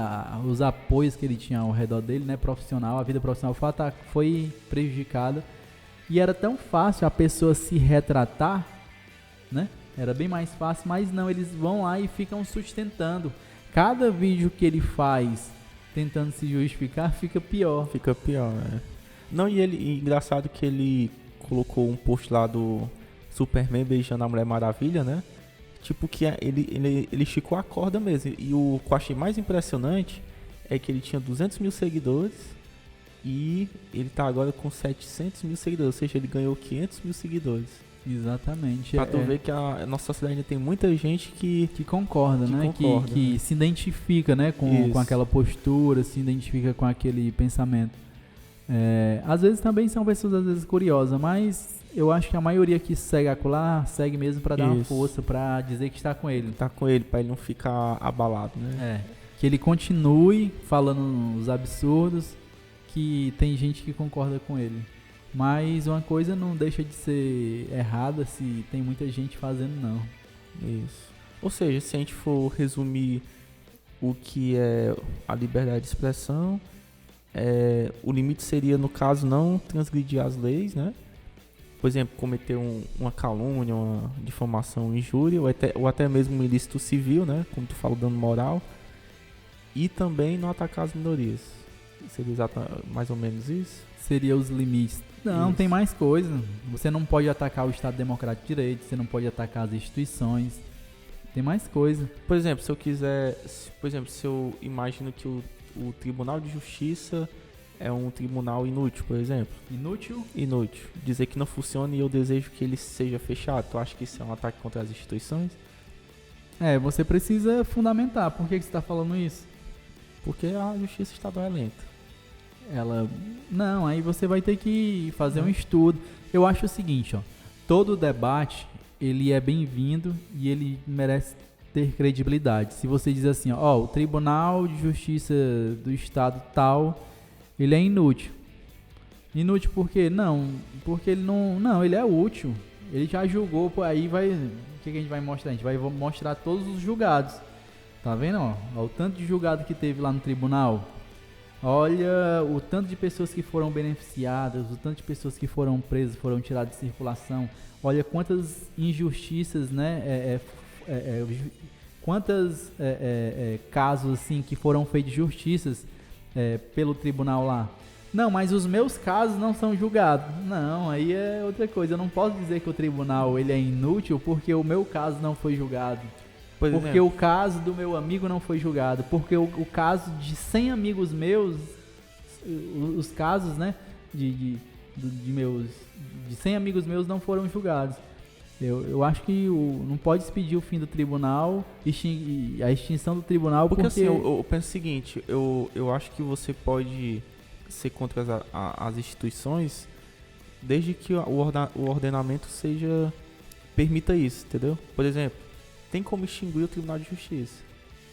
B: os apoios que ele tinha ao redor dele, né, profissional, a vida profissional foi prejudicada, e era tão fácil a pessoa se retratar, né, era bem mais fácil, mas não, eles vão lá e ficam sustentando. Cada vídeo que ele faz tentando se justificar, fica pior.
C: Fica pior, né? Não, e engraçado que ele colocou um post lá do Superman beijando a Mulher Maravilha, né? Tipo que ele esticou a corda mesmo. E o que eu achei mais impressionante é que ele tinha 200 mil seguidores e ele tá agora com 700 mil seguidores. Ou seja, ele ganhou 500 mil seguidores.
B: Exatamente.
C: Pra tu ver que a nossa sociedade ainda tem muita gente que
B: concorda, né? Que se identifica, né? Com aquela postura, se identifica com aquele pensamento. Às vezes também são pessoas às vezes curiosas, mas eu acho que a maioria que segue acolá segue mesmo pra dar uma força, pra dizer que está com ele.
C: Tá com ele, pra ele não ficar abalado, né?
B: Que ele continue falando os absurdos, que tem gente que concorda com ele. Mas uma coisa não deixa de ser errada se tem muita gente fazendo, não.
C: Isso. Ou seja, se a gente for resumir o que é a liberdade de expressão, o limite seria, no caso, não transgredir as leis, né? Por exemplo, cometer uma calúnia, uma difamação, injúria, ou até mesmo um ilícito civil, né? Como tu fala, dano moral. E também não atacar as minorias. Seria mais ou menos isso?
B: Seria os limites. Não,
C: isso.
B: Tem mais coisa. Você não pode atacar o Estado Democrático de Direito, você não pode atacar as instituições. Tem mais coisa.
C: Por exemplo, se eu imagino que o Tribunal de Justiça é um tribunal inútil, por exemplo.
B: Inútil?
C: Inútil. Dizer que não funciona e eu desejo que ele seja fechado. Tu acha que isso é um ataque contra as instituições?
B: Você precisa fundamentar. Por que você está falando isso?
C: Porque a justiça estadual é lenta.
B: Não, aí você vai ter que fazer um estudo. Eu acho o seguinte, todo debate, ele é bem-vindo e ele merece ter credibilidade. Se você diz assim, o Tribunal de Justiça do Estado tal, ele é inútil. Inútil por quê? Não, porque ele não, ele é útil. Ele já julgou, aí vai, o que a gente vai mostrar? A gente vai mostrar todos os julgados. Tá vendo, o tanto de julgado que teve lá no tribunal. Olha o tanto de pessoas que foram beneficiadas, o tanto de pessoas que foram presas, foram tiradas de circulação. Olha quantas injustiças, né? Quantos casos assim que foram feitos justiças pelo tribunal lá. Não, mas os meus casos não são julgados. Não, aí é outra coisa. Eu não posso dizer que o tribunal ele é inútil porque o meu caso não foi julgado. Porque o caso do meu amigo não foi julgado. Porque o caso de 100 amigos meus, os casos, né, de 100 amigos meus não foram julgados. Eu acho que não pode se pedir o fim do tribunal, a extinção do tribunal, porque
C: assim, eu penso o seguinte, eu acho que você pode ser contra as instituições desde que o ordenamento permita isso, entendeu? Por exemplo, tem como extinguir o Tribunal de Justiça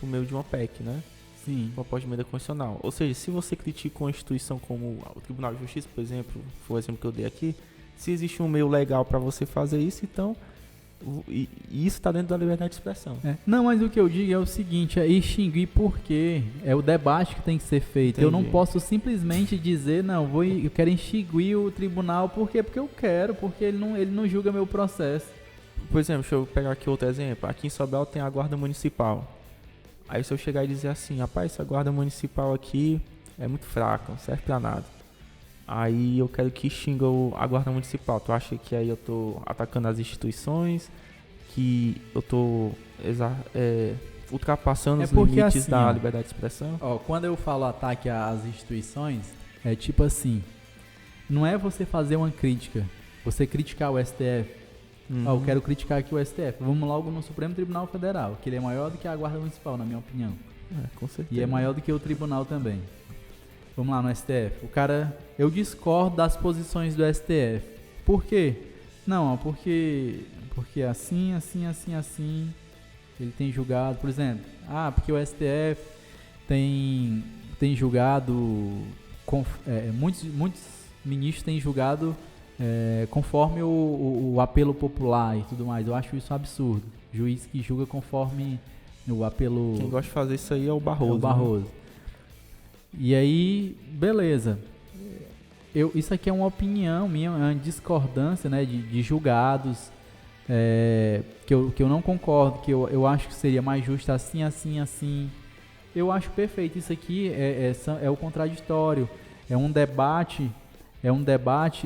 C: por meio de uma PEC, né?
B: Sim.
C: Uma pós-emenda constitucional. Ou seja, se você critica uma instituição como o Tribunal de Justiça, por exemplo, foi o exemplo que eu dei aqui, se existe um meio legal para você fazer isso, então isso está dentro da liberdade de expressão.
B: Não, mas o que eu digo é o seguinte, é extinguir porque é o debate que tem que ser feito. Entendi. Eu não posso simplesmente dizer, eu quero extinguir o tribunal, por quê? Porque eu quero, porque ele não julga meu processo.
C: Por exemplo, deixa eu pegar aqui outro exemplo. Aqui em Sobel tem a guarda municipal. Aí se eu chegar e dizer assim, rapaz, essa guarda municipal aqui é muito fraca, não serve pra nada. Aí eu quero que extinga a guarda municipal. Tu acha que aí eu tô atacando as instituições? Que eu tô ultrapassando os limites assim, da liberdade de expressão?
B: Quando eu falo ataque às instituições, é tipo assim, não é você fazer uma crítica, você criticar o STF. Eu quero criticar aqui o STF. Vamos logo no Supremo Tribunal Federal, que ele é maior do que a Guarda Municipal, na minha opinião.
C: Com certeza.
B: E é maior do que o tribunal também. Vamos lá no STF. Eu discordo das posições do STF. Por quê? Não, porque assim, ele tem julgado, por exemplo, porque o STF tem julgado, muitos ministros têm julgado conforme o apelo popular e tudo mais. Eu acho isso absurdo. Juiz que julga conforme o apelo...
C: Quem gosta de fazer isso aí é o Barroso.
B: Né? E aí, beleza. Isso aqui é uma opinião minha, é uma discordância, né, de julgados, que eu não concordo, que eu acho que seria mais justo assim. Eu acho perfeito. Isso aqui é o contraditório. É um debate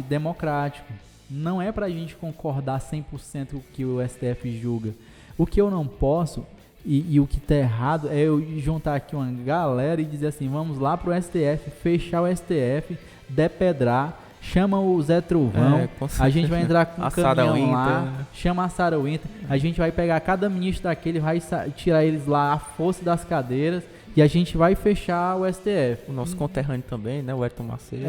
B: democrático. Não é pra gente concordar 100% com o que o STF julga. O que eu não posso, e o que tá errado, é eu juntar aqui uma galera e dizer assim, vamos lá pro STF, fechar o STF, depedrar, chama o Zé Trovão, a gente vai entrar com um caminhão lá, chama a Sarah Winter, a gente vai pegar cada ministro daquele, vai tirar eles lá à força das cadeiras, e a gente vai fechar o STF.
C: O nosso conterrâneo também, né? O Ayrton Macedo.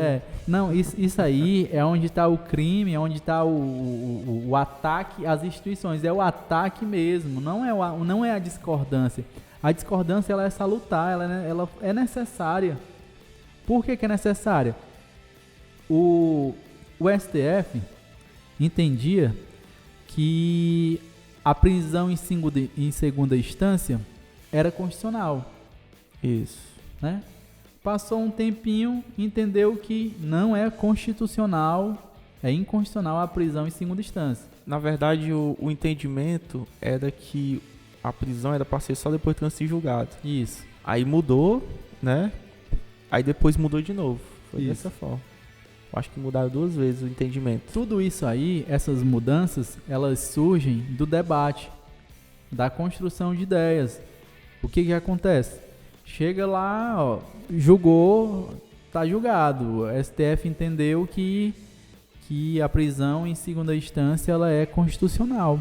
B: Não, isso aí é onde está o crime, é onde está o ataque às instituições. É o ataque mesmo, não é a discordância. A discordância ela é salutar, ela é necessária. Por que é necessária? O STF entendia que a prisão em segunda instância era constitucional.
C: Isso.
B: Né? Passou um tempinho, entendeu que não é constitucional, é inconstitucional a prisão em segunda instância.
C: Na verdade, o entendimento era que a prisão era para ser só depois de ter sido julgado.
B: Isso.
C: Aí mudou, né? Aí depois mudou de novo. Foi
B: Isso.
C: dessa forma. Eu acho que mudaram 2 vezes o entendimento.
B: Tudo isso aí, essas mudanças, elas surgem do debate, da construção de ideias. O que acontece? Chega lá, ó, julgou, tá julgado. O STF entendeu que a prisão em segunda instância ela é constitucional.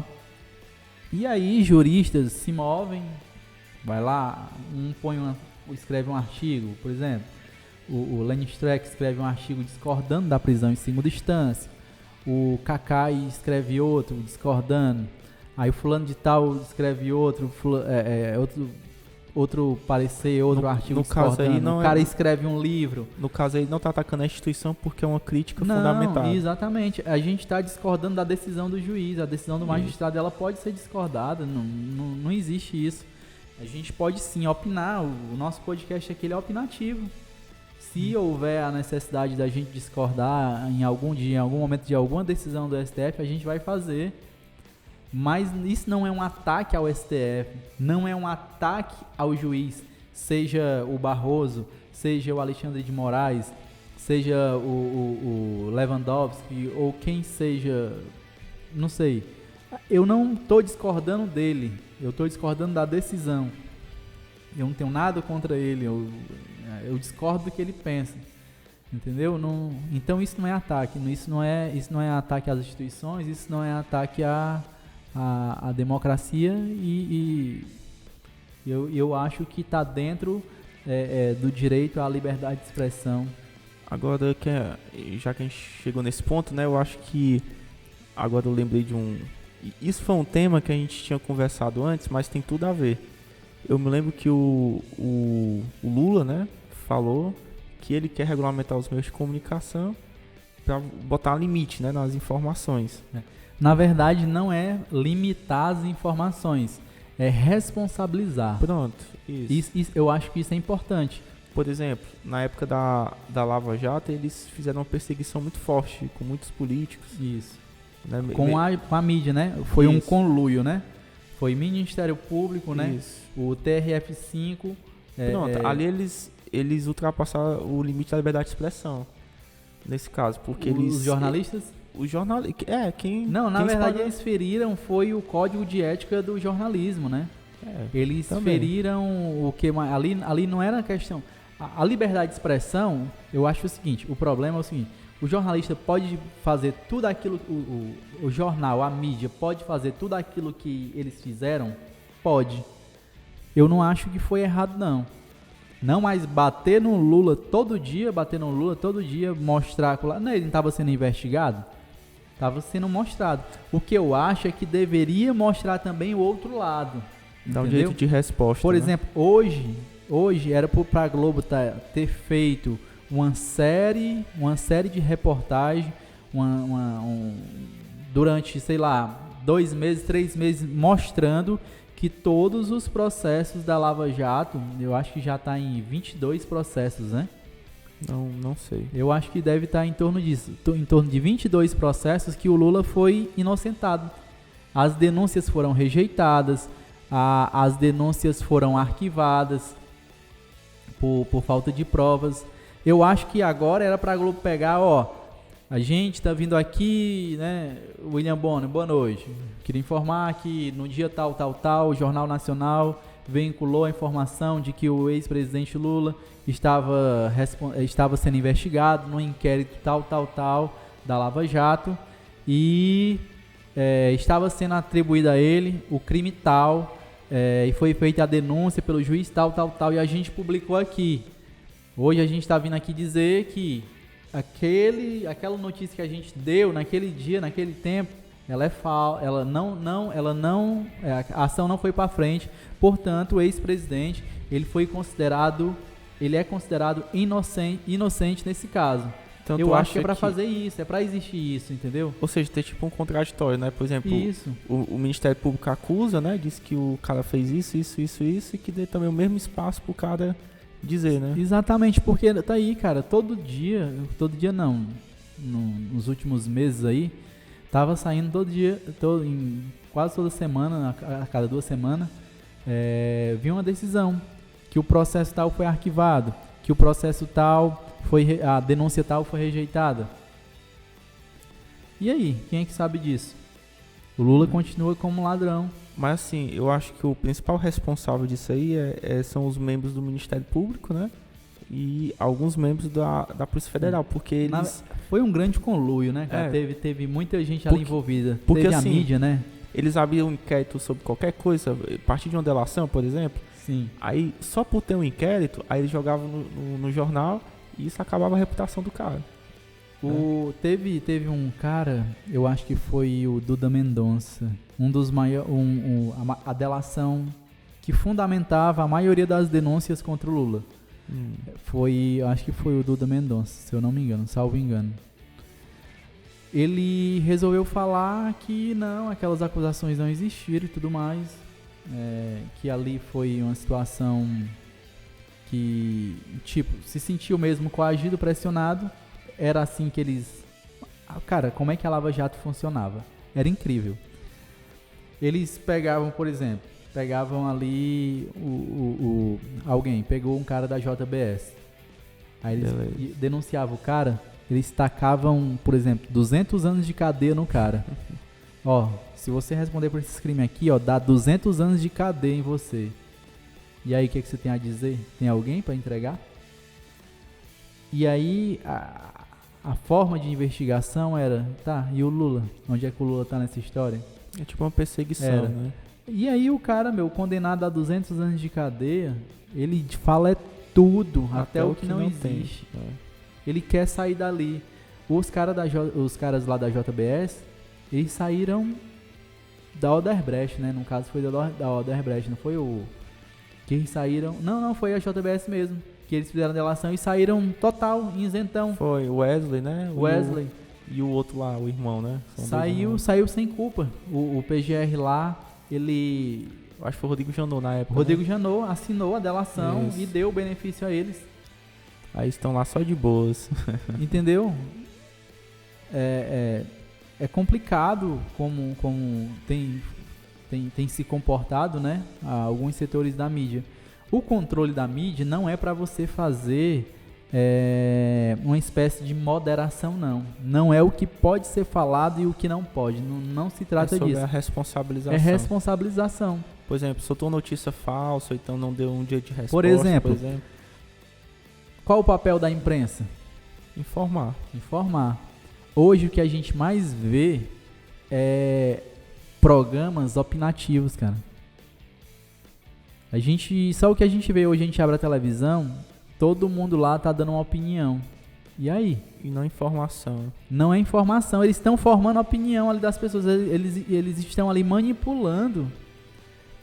B: E aí juristas se movem, vai lá, escreve um artigo, por exemplo, o Lenin Streck escreve um artigo discordando da prisão em segunda instância, o Kakai escreve outro discordando, aí o fulano de tal escreve outro parecer, outro artigo discordando, o cara escreve um livro.
C: No caso aí não está atacando a instituição porque é uma crítica fundamental.
B: Exatamente, a gente está discordando da decisão do juiz, a decisão do magistrado ela pode ser discordada, não existe isso. A gente pode sim opinar, o nosso podcast aqui ele é opinativo. Se houver a necessidade da gente discordar em algum dia, em algum momento de alguma decisão do STF, a gente vai fazer. Mas isso não é um ataque ao STF, não é um ataque ao juiz, seja o Barroso, seja o Alexandre de Moraes, seja o Lewandowski ou quem seja, não sei. Eu não estou discordando dele, eu estou discordando da decisão. Eu não tenho nada contra ele, eu discordo do que ele pensa, entendeu? Então isso não é ataque, isso não é ataque às instituições, isso não é ataque à democracia e eu acho que está dentro do direito à liberdade de expressão.
C: Agora, já que a gente chegou nesse ponto, né, eu acho que agora eu lembrei de isso foi um tema que a gente tinha conversado antes, mas tem tudo a ver. Eu me lembro que o Lula, né, falou que ele quer regulamentar os meios de comunicação para botar limite, né, nas informações.
B: Na verdade, não é limitar as informações, é responsabilizar.
C: Pronto, isso.
B: Eu acho que isso é importante.
C: Por exemplo, na época da Lava Jato, eles fizeram uma perseguição muito forte com muitos políticos.
B: Isso.
C: Né?
B: Com a mídia, né? Foi um conluio, né? Foi Ministério Público, né?
C: Isso.
B: O TRF5.
C: Pronto, ali eles ultrapassaram o limite da liberdade de expressão. Nesse caso, porque
B: os jornalistas?
C: Os jornalistas. Quem.
B: Não, na
C: quem
B: verdade eles feriram foi o código de ética do jornalismo, né? Eles também feriram o que. Ali não era questão. A liberdade de expressão, eu acho o seguinte: o problema é o seguinte. O jornalista pode fazer tudo aquilo, o jornal, a mídia pode fazer tudo aquilo que eles fizeram? Pode. Eu não acho que foi errado, não. Não mais bater no Lula todo dia, mostrar... Não, ele não estava sendo investigado? Estava sendo mostrado. O que eu acho é que deveria mostrar também o outro lado.
C: Dá um jeito de resposta.
B: Por exemplo, hoje era para a Globo ter feito uma série de reportagem durante, sei lá, 2 meses, 3 meses, mostrando que todos os processos da Lava Jato, eu acho que já está em 22 processos, né?
C: Não sei.
B: Eu acho que deve estar em torno disso, em torno de 22 processos que o Lula foi inocentado. As denúncias foram rejeitadas, as denúncias foram arquivadas por falta de provas. Eu acho que agora era para a Globo pegar, a gente está vindo aqui, né, William Bonner, boa noite. Queria informar que no dia tal, o Jornal Nacional vinculou a informação de que o ex-presidente Lula estava sendo investigado no inquérito tal da Lava Jato e estava sendo atribuído a ele o crime tal e foi feita a denúncia pelo juiz tal e a gente publicou aqui. Hoje a gente está vindo aqui dizer que aquela notícia que a gente deu naquele dia, naquele tempo, ela é falsa, a ação não foi para frente. Portanto, o ex-presidente ele é considerado inocente nesse caso. Então, eu acho que é para fazer isso, é para existir isso, entendeu?
C: Ou seja, ter tipo um contraditório, né? Por exemplo, o Ministério Público acusa, né? Diz que o cara fez isso e que dê também o mesmo espaço pro cara dizer, né?
B: Exatamente, porque tá aí, cara, todo dia não, nos últimos meses aí, tava saindo todo dia, quase toda semana, a cada 2 semanas, vinha uma decisão, que o processo tal foi arquivado, que o processo tal, a denúncia tal foi rejeitada. E aí, quem é que sabe disso? O Lula continua como ladrão.
C: Mas assim, eu acho que o principal responsável disso aí são os membros do Ministério Público, né? E alguns membros da Polícia Federal, porque eles...
B: Foi um grande conluio, né, cara? Teve muita gente ali envolvida.
C: Porque
B: teve
C: assim,
B: a mídia, né?
C: Eles abriam um inquérito sobre qualquer coisa, a partir de uma delação, por exemplo.
B: Sim.
C: Aí, só por ter um inquérito, aí eles jogavam no jornal e isso acabava a reputação do cara.
B: Teve um cara, eu acho que foi o Duda Mendonça, um dos maiores, a delação que fundamentava a maioria das denúncias contra o Lula. Acho que foi o Duda Mendonça, se eu não me engano, salvo engano. Ele resolveu falar que não, aquelas acusações não existiram e tudo mais, que ali foi uma situação que, tipo, se sentiu mesmo coagido, pressionado. Era assim que eles... Cara, como é que a Lava Jato funcionava? Era incrível. Eles pegavam, por exemplo, ali alguém, pegou um cara da JBS. Aí eles denunciavam o cara, eles tacavam, por exemplo, 200 anos de cadeia no cara. Ó, se você responder por esses crimes aqui, ó, dá 200 anos de cadeia em você. E aí, o que você tem a dizer? Tem alguém para entregar? E aí, a forma de investigação era, tá, e o Lula? Onde é que o Lula tá nessa história?
C: É tipo uma perseguição, né?
B: E aí o cara, condenado a 200 anos de cadeia, ele fala tudo, até o que não existe. Ele quer sair dali. Os caras lá da JBS, eles saíram da Odebrecht, né? No caso foi da Odebrecht, não foi o... Que eles saíram... Não, foi a JBS mesmo. Que eles fizeram a delação e saíram total, isentão.
C: Foi o Wesley, né?
B: Wesley.
C: E o outro lá, o irmão, né?
B: Saiu sem culpa. O PGR lá, ele...
C: Eu acho que foi o Rodrigo Janot na época.
B: Rodrigo Janot assinou a delação e deu o benefício a eles.
C: Aí estão lá só de boas.
B: Entendeu? É complicado como tem se comportado, né? Alguns setores da mídia. O controle da mídia não é para você fazer uma espécie de moderação, não. Não é o que pode ser falado e o que não pode. Não se trata disso. É
C: a responsabilização.
B: É responsabilização.
C: Por exemplo, soltou notícia falsa, ou então não deu um dia de resposta.
B: Por exemplo, qual o papel da imprensa? Informar. Hoje o que a gente mais vê é programas opinativos, cara. Só o que a gente vê hoje, a gente abre a televisão, todo mundo lá tá dando uma opinião. E aí?
C: E não informação.
B: Não é informação, eles estão formando a opinião ali das pessoas, eles estão ali manipulando.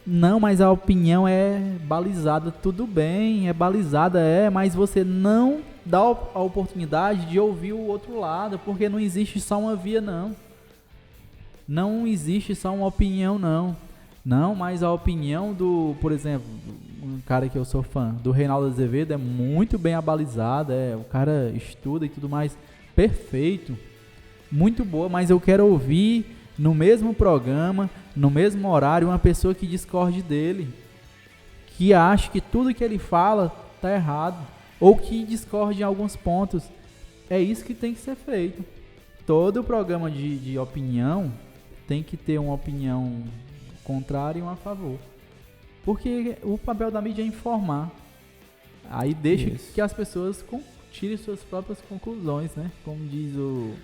B: Não, mas a opinião é balizada, tudo bem, é balizada, mas você não dá a oportunidade de ouvir o outro lado, porque não existe só uma via, não. Não existe só uma opinião, não. Não, mas a opinião do, por exemplo, um cara que eu sou fã, do Reinaldo Azevedo, é muito bem abalizada, o cara estuda e tudo mais, perfeito, muito boa, mas eu quero ouvir no mesmo programa, no mesmo horário, uma pessoa que discorde dele, que acha que tudo que ele fala tá errado, ou que discorde em alguns pontos. É isso que tem que ser feito. Todo programa de opinião tem que ter uma opinião contrária e uma a favor. Porque o papel da mídia é informar. Aí deixa que as pessoas tirem suas próprias conclusões, né? Como diz o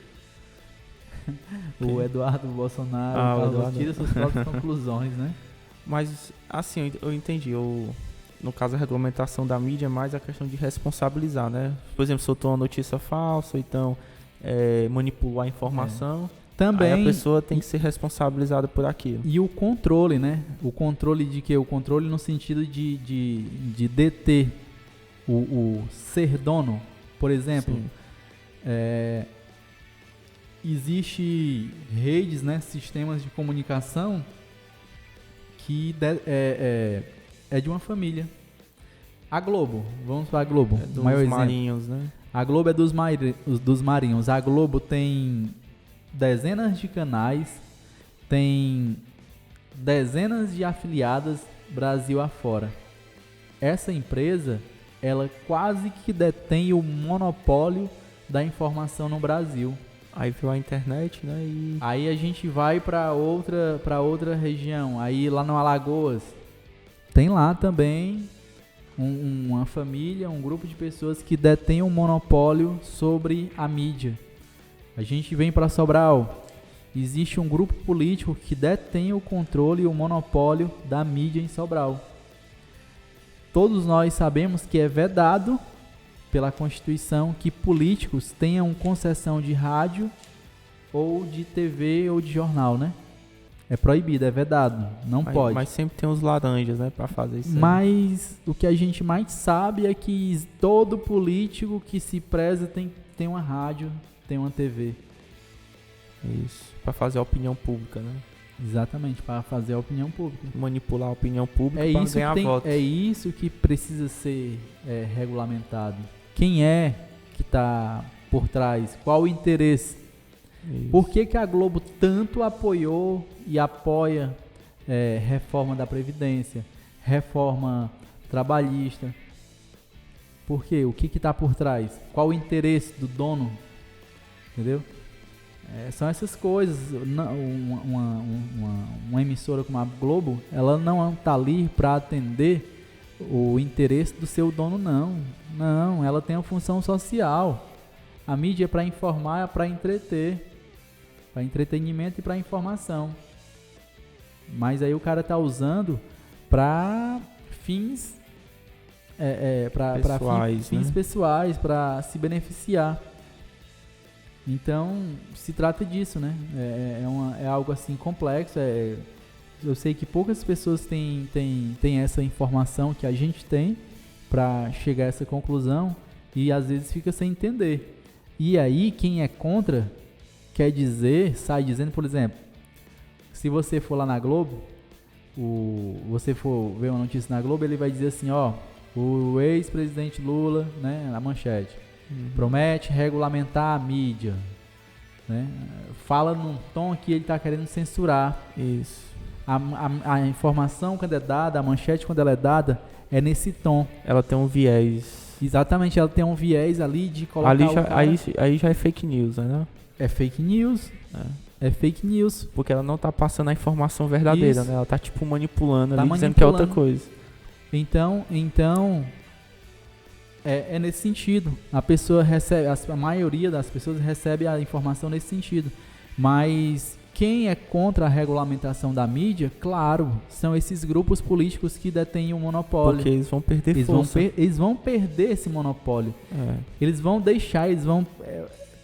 B: Eduardo Bolsonaro, tira suas próprias conclusões, né?
C: Mas, assim, eu entendi. No caso, a regulamentação da mídia é mais a questão de responsabilizar, né? Por exemplo, soltou uma notícia falsa, ou então manipular a informação.
B: Também,
C: aí a pessoa tem que ser responsabilizada por aquilo.
B: E o controle, né? O controle de quê? O controle no sentido de deter o ser dono. Por exemplo, existe redes, né? Sistemas de comunicação que é de uma família. A Globo, vamos para a Globo.
C: Dos
B: maior
C: marinhos,
B: exemplo.
C: né?
B: A Globo é dos marinhos. A Globo tem dezenas de canais, tem dezenas de afiliadas Brasil afora. Essa empresa, ela quase que detém o monopólio da informação no Brasil.
C: Aí veio a internet, né?
B: Aí a gente vai para outra região. Aí lá no Alagoas, tem lá também uma família, um grupo de pessoas que detém um monopólio sobre a mídia. A gente vem para Sobral, existe um grupo político que detém o controle e o monopólio da mídia em Sobral. Todos nós sabemos que é vedado pela Constituição que políticos tenham concessão de rádio ou de TV ou de jornal, né? É proibido, é vedado, não pode.
C: Mas sempre tem os laranjas, né, para fazer isso.
B: Mas o que a gente mais sabe é que todo político que se preza tem uma rádio, tem uma TV.
C: Isso, para fazer a opinião pública, né?
B: Exatamente, para fazer a opinião pública.
C: Manipular a opinião pública para ganhar votos.
B: É isso que precisa ser regulamentado. Quem é que está por trás? Qual o interesse?
C: Isso.
B: Por que a Globo tanto apoiou e apoia reforma da Previdência, reforma trabalhista? Por quê? O que está por trás? Qual o interesse do dono? Entendeu? São essas coisas. Uma emissora como a Globo, ela não está ali para atender o interesse do seu dono, não. Não, ela tem uma função social. A mídia é para informar, é para entreter. Para entretenimento e para informação. Mas aí o cara está usando para fins fins pessoais, para se beneficiar. Então, se trata disso, né? É algo assim complexo. Eu sei que poucas pessoas têm essa informação que a gente tem para chegar a essa conclusão e às vezes fica sem entender. E aí, quem é contra, sai dizendo, por exemplo, se você for lá na Globo, você for ver uma notícia na Globo, ele vai dizer assim, o ex-presidente Lula, né, na manchete, promete regulamentar a mídia, né? Fala num tom que ele está querendo censurar.
C: Isso.
B: A informação quando é dada, a manchete quando ela é dada, é nesse tom.
C: Ela tem um viés.
B: Exatamente, ela tem um viés ali de colocar
C: aí já é fake news, né?
B: É fake news. É fake news.
C: Porque ela não tá passando a informação verdadeira, né? Ela tá tipo manipulando ali, dizendo
B: manipulando.
C: que é outra coisa.
B: Então é nesse sentido. A pessoa recebe, a maioria das pessoas recebe a informação nesse sentido. Mas quem é contra a regulamentação da mídia, claro, são esses grupos políticos que detêm o monopólio.
C: Porque eles vão perder força.
B: Eles vão perder esse monopólio. Eles vão deixar,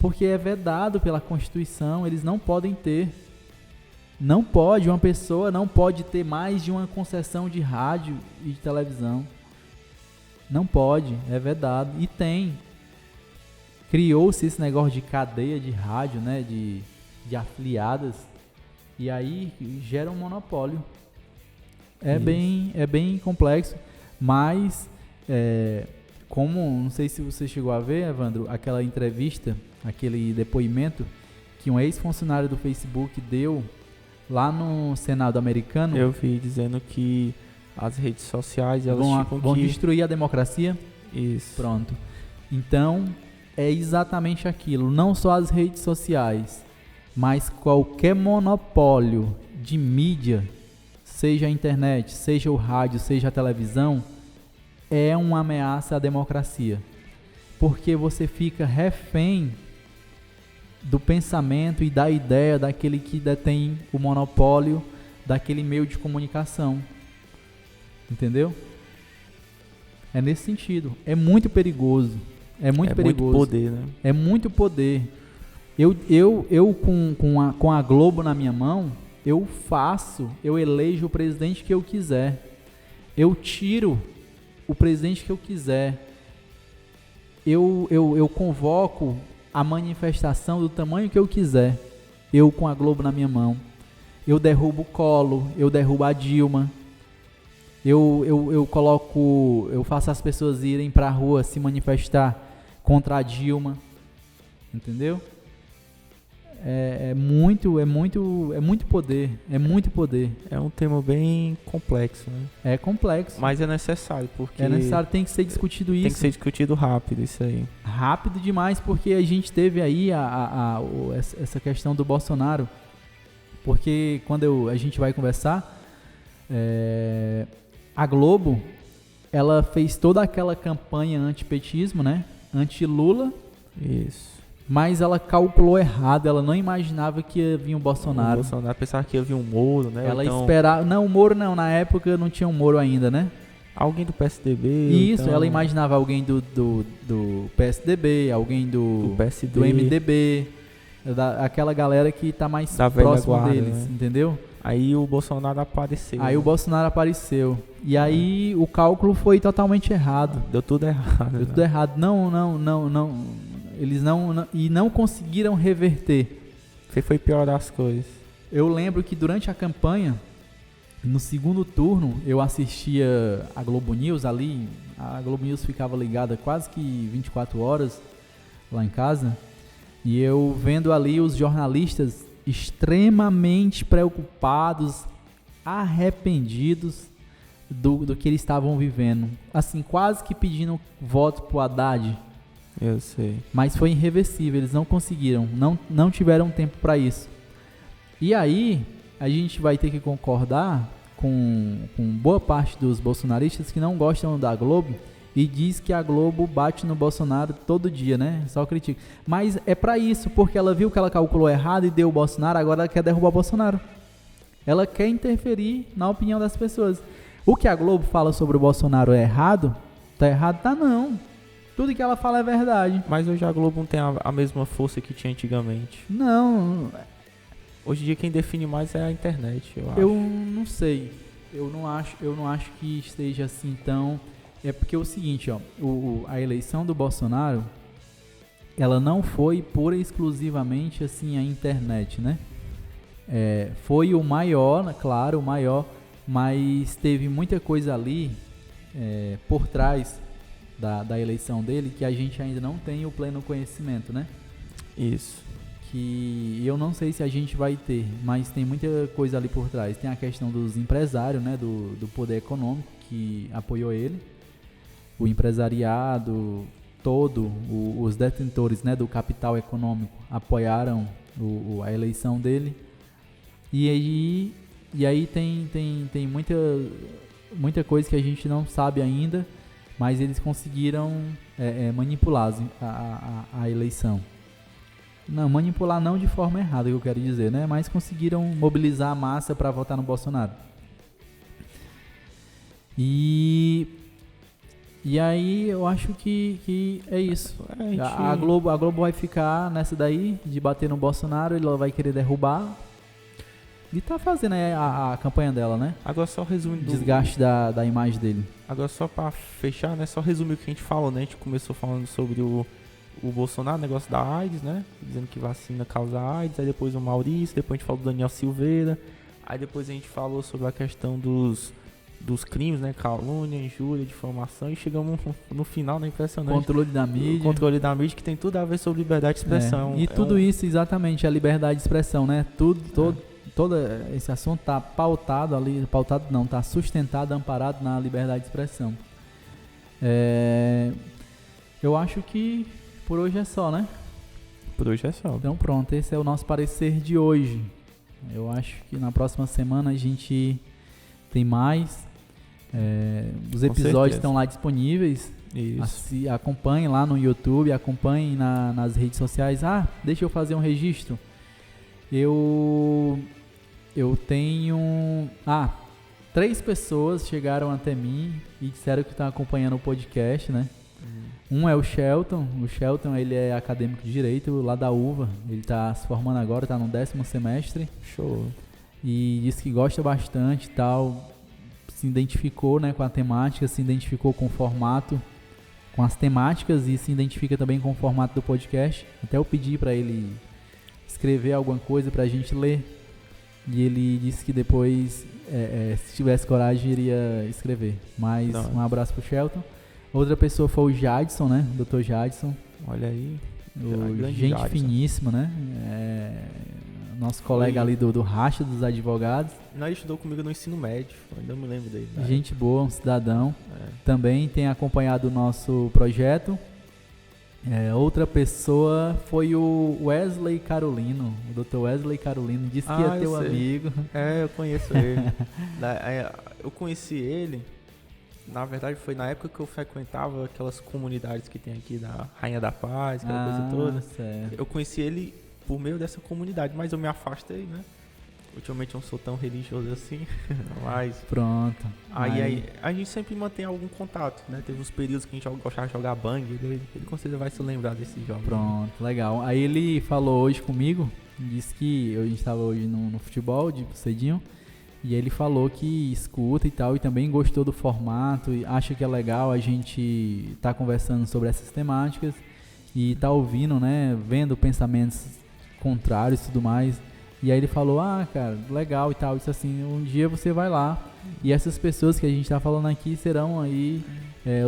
B: porque é vedado pela Constituição, eles não podem ter. Não pode, uma pessoa não pode ter mais de uma concessão de rádio e de televisão. Não pode, é vedado. E tem. Criou-se esse negócio de cadeia de rádio, né, de afiliadas, e aí gera um monopólio. É bem complexo, mas como, não sei se você chegou a ver, Evandro, aquela entrevista, aquele depoimento que um ex-funcionário do Facebook deu lá no Senado americano.
C: Eu vi dizendo que as redes sociais elas
B: vão destruir a democracia.
C: Isso.
B: Pronto. Então, é exatamente aquilo. Não só as redes sociais, mas qualquer monopólio de mídia, seja a internet, seja o rádio, seja a televisão, é uma ameaça à democracia. Porque você fica refém do pensamento e da ideia daquele que detém o monopólio daquele meio de comunicação. Entendeu? É nesse sentido. É muito perigoso. É muito perigoso.
C: Muito poder, né?
B: É muito poder. Eu com a Globo na minha mão, eu elejo o presidente que eu quiser. Eu tiro o presidente que eu quiser. Eu convoco a manifestação do tamanho que eu quiser. Eu com a Globo na minha mão. Eu derrubo o Collor, eu derrubo a Dilma. eu faço as pessoas irem pra rua se manifestar contra a Dilma, entendeu? É muito poder, é muito poder.
C: É um tema bem complexo, né?
B: É complexo.
C: Mas é necessário, porque...
B: É necessário, tem que ser discutido isso.
C: Tem que ser discutido rápido, isso aí.
B: Rápido demais, porque a gente teve aí essa questão do Bolsonaro, porque quando a gente vai conversar, a Globo, ela fez toda aquela campanha antipetismo, né? Anti-Lula.
C: Isso.
B: Mas ela calculou errado, ela não imaginava que ia vir o Bolsonaro.
C: O Bolsonaro pensava que ia vir um Moro, né?
B: Ela esperava... Não, o Moro não, na época não tinha um Moro ainda, né?
C: Alguém do PSDB.
B: Isso, ela imaginava alguém do PSDB, alguém do
C: PSD,
B: do MDB, aquela galera que tá mais próximo deles, né? Entendeu?
C: Aí o Bolsonaro apareceu.
B: E aí o cálculo foi totalmente errado.
C: Deu tudo errado.
B: Deu tudo errado. Não. Eles não conseguiram reverter.
C: Foi piorar as coisas.
B: Eu lembro que durante a campanha, no segundo turno, eu assistia a Globo News ali. A Globo News ficava ligada quase que 24 horas lá em casa. E eu vendo ali os jornalistas extremamente preocupados, arrependidos do que eles estavam vivendo. Assim, quase que pedindo voto pro Haddad.
C: Eu sei.
B: Mas foi irreversível, eles não conseguiram, não tiveram tempo para isso. E aí, a gente vai ter que concordar com boa parte dos bolsonaristas que não gostam da Globo e diz que a Globo bate no Bolsonaro todo dia, né? Só critica. Mas é para isso, porque ela viu que ela calculou errado e deu o Bolsonaro, agora ela quer derrubar o Bolsonaro. Ela quer interferir na opinião das pessoas. O que a Globo fala sobre o Bolsonaro é errado? Tá errado? Tá não. Tudo que ela fala é verdade.
C: Mas hoje a Globo não tem a mesma força que tinha antigamente.
B: Não.
C: Hoje em dia quem define mais é a internet, eu acho.
B: Eu não sei. Eu não acho que esteja assim tão... É porque é o seguinte, ó, a eleição do Bolsonaro, ela não foi pura e exclusivamente assim a internet, né? Foi o maior, claro, o maior, mas teve muita coisa ali por trás da eleição dele que a gente ainda não tem o pleno conhecimento, né?
C: Isso.
B: Que eu não sei se a gente vai ter, mas tem muita coisa ali por trás. Tem a questão dos empresários, né? Do poder econômico que apoiou ele. O empresariado todo, os detentores, né, do capital econômico apoiaram a eleição dele. E aí tem muita coisa que a gente não sabe ainda, mas eles conseguiram manipular a eleição. Não, manipular não de forma errada, que eu quero dizer, né? Mas conseguiram mobilizar a massa para votar no Bolsonaro. E aí eu acho que é isso. A Globo vai ficar nessa daí, de bater no Bolsonaro, ele vai querer derrubar. E tá fazendo a campanha dela, né?
C: Agora só resumindo...
B: Desgaste da imagem dele.
C: Agora só pra fechar, né? Só resumir o que a gente falou, né? A gente começou falando sobre o Bolsonaro, negócio da AIDS, né? Dizendo que vacina causa AIDS. Aí depois o Maurício, depois a gente falou do Daniel Silveira. Aí depois a gente falou sobre a questão dos crimes, né? Calúnia, injúria, difamação. E chegamos no final, né? Impressionante.
B: Controle da mídia.
C: O controle da mídia, que tem tudo a ver sobre liberdade de expressão.
B: E tudo isso, exatamente, a liberdade de expressão, né? Todo esse assunto tá pautado ali, tá sustentado, amparado na liberdade de expressão. Eu acho que por hoje é só, né?
C: Por hoje é só.
B: Então pronto, esse é o nosso parecer de hoje. Eu acho que na próxima semana a gente tem mais. Os episódios estão lá disponíveis.
C: Isso.
B: Acompanhe lá no YouTube, acompanhe nas redes sociais. Deixa eu fazer um registro. Eu tenho... 3 pessoas chegaram até mim e disseram que estão acompanhando o podcast, né? Um é o Shelton. O Shelton, ele é acadêmico de Direito lá da UVA. Ele está se formando agora, está no 10º semestre.
C: Show.
B: E disse que gosta bastante e tal. Se identificou, né, com a temática, se identificou com o formato, com as temáticas e se identifica também com o formato do podcast. Até eu pedi para ele escrever alguma coisa pra gente ler. E ele disse que depois, se tivesse coragem, iria escrever. Mas um abraço pro Shelton. Outra pessoa foi o Jadson, né? O Dr. Jadson.
C: Olha aí.
B: Gente Jadson. Finíssima, né? Nosso colega ali do Racha dos Advogados.
C: Ele estudou comigo no ensino médio, ainda me lembro dele. Né?
B: Gente boa, um cidadão. Também tem acompanhado o nosso projeto. Outra pessoa foi o Wesley Carolino, o Dr. Wesley Carolino, disse que ia ter um amigo.
C: Eu conheço ele. Eu conheci ele, na verdade foi na época que eu frequentava aquelas comunidades que tem aqui da Rainha da Paz, aquela coisa toda.
B: Certo.
C: Eu conheci ele por meio dessa comunidade, mas eu me afastei, né? Ultimamente eu não sou tão religioso assim, mas...
B: Pronto.
C: Aí a gente sempre mantém algum contato, né? Teve uns períodos que a gente gostava de jogar bang, ele com certeza vai se lembrar desse jogo.
B: Pronto, legal. Aí ele falou hoje comigo, disse que a gente estava hoje no futebol, de cedinho, e ele falou que escuta e tal, e também gostou do formato, e acha que é legal a gente tá conversando sobre essas temáticas, e tá ouvindo, né? Vendo pensamentos contrários e tudo mais. E aí ele falou, cara, legal e tal, isso assim, um dia você vai lá e essas pessoas que a gente tá falando aqui serão aí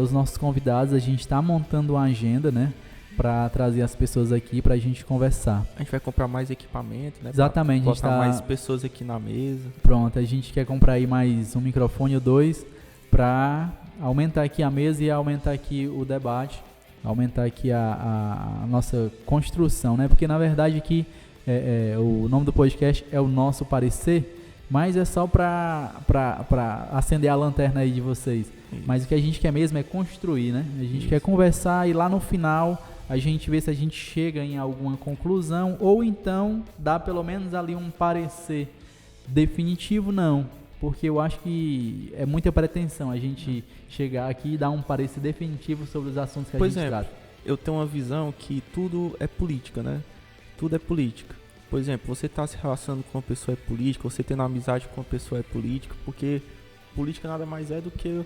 B: os nossos convidados. A gente tá montando uma agenda, né, pra trazer as pessoas aqui pra gente conversar.
C: A gente vai comprar mais equipamento, né?
B: Exatamente.
C: Pra botar mais pessoas aqui na mesa.
B: Pronto, a gente quer comprar aí mais um microfone ou dois pra aumentar aqui a mesa e aumentar aqui o debate, aumentar aqui a nossa construção, né, porque na verdade aqui... o nome do podcast é o Nosso Parecer, mas é só para acender a lanterna aí de vocês. Isso. Mas o que a gente quer mesmo é construir, né? A gente quer conversar e lá no final a gente vê se a gente chega em alguma conclusão ou então dá pelo menos ali um parecer definitivo, não. Porque eu acho que é muita pretensão a gente chegar aqui e dar um parecer definitivo sobre os assuntos que a gente trata.
C: Eu tenho uma visão que tudo é política, né? Tudo é política. Por exemplo, você está se relacionando com uma pessoa é política, você tendo amizade com uma pessoa é política, porque política nada mais é do que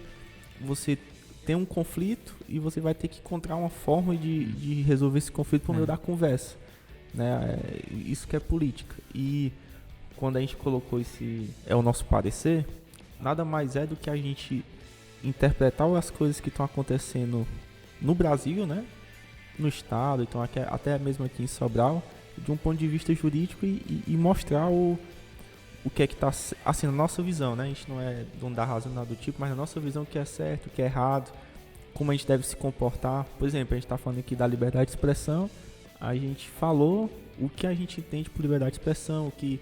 C: você ter um conflito e você vai ter que encontrar uma forma de resolver esse conflito por meio da conversa, né? Isso que é política. E quando a gente colocou o nosso parecer, nada mais é do que a gente interpretar as coisas que estão acontecendo no Brasil, né? No estado, então até mesmo aqui em Sobral, de um ponto de vista jurídico e mostrar o que é que está, assim, na nossa visão, né? A gente não é dono da razão, nada do tipo, mas na nossa visão o que é certo, o que é errado, como a gente deve se comportar. Por exemplo, a gente está falando aqui da liberdade de expressão, a gente falou o que a gente entende por liberdade de expressão, o que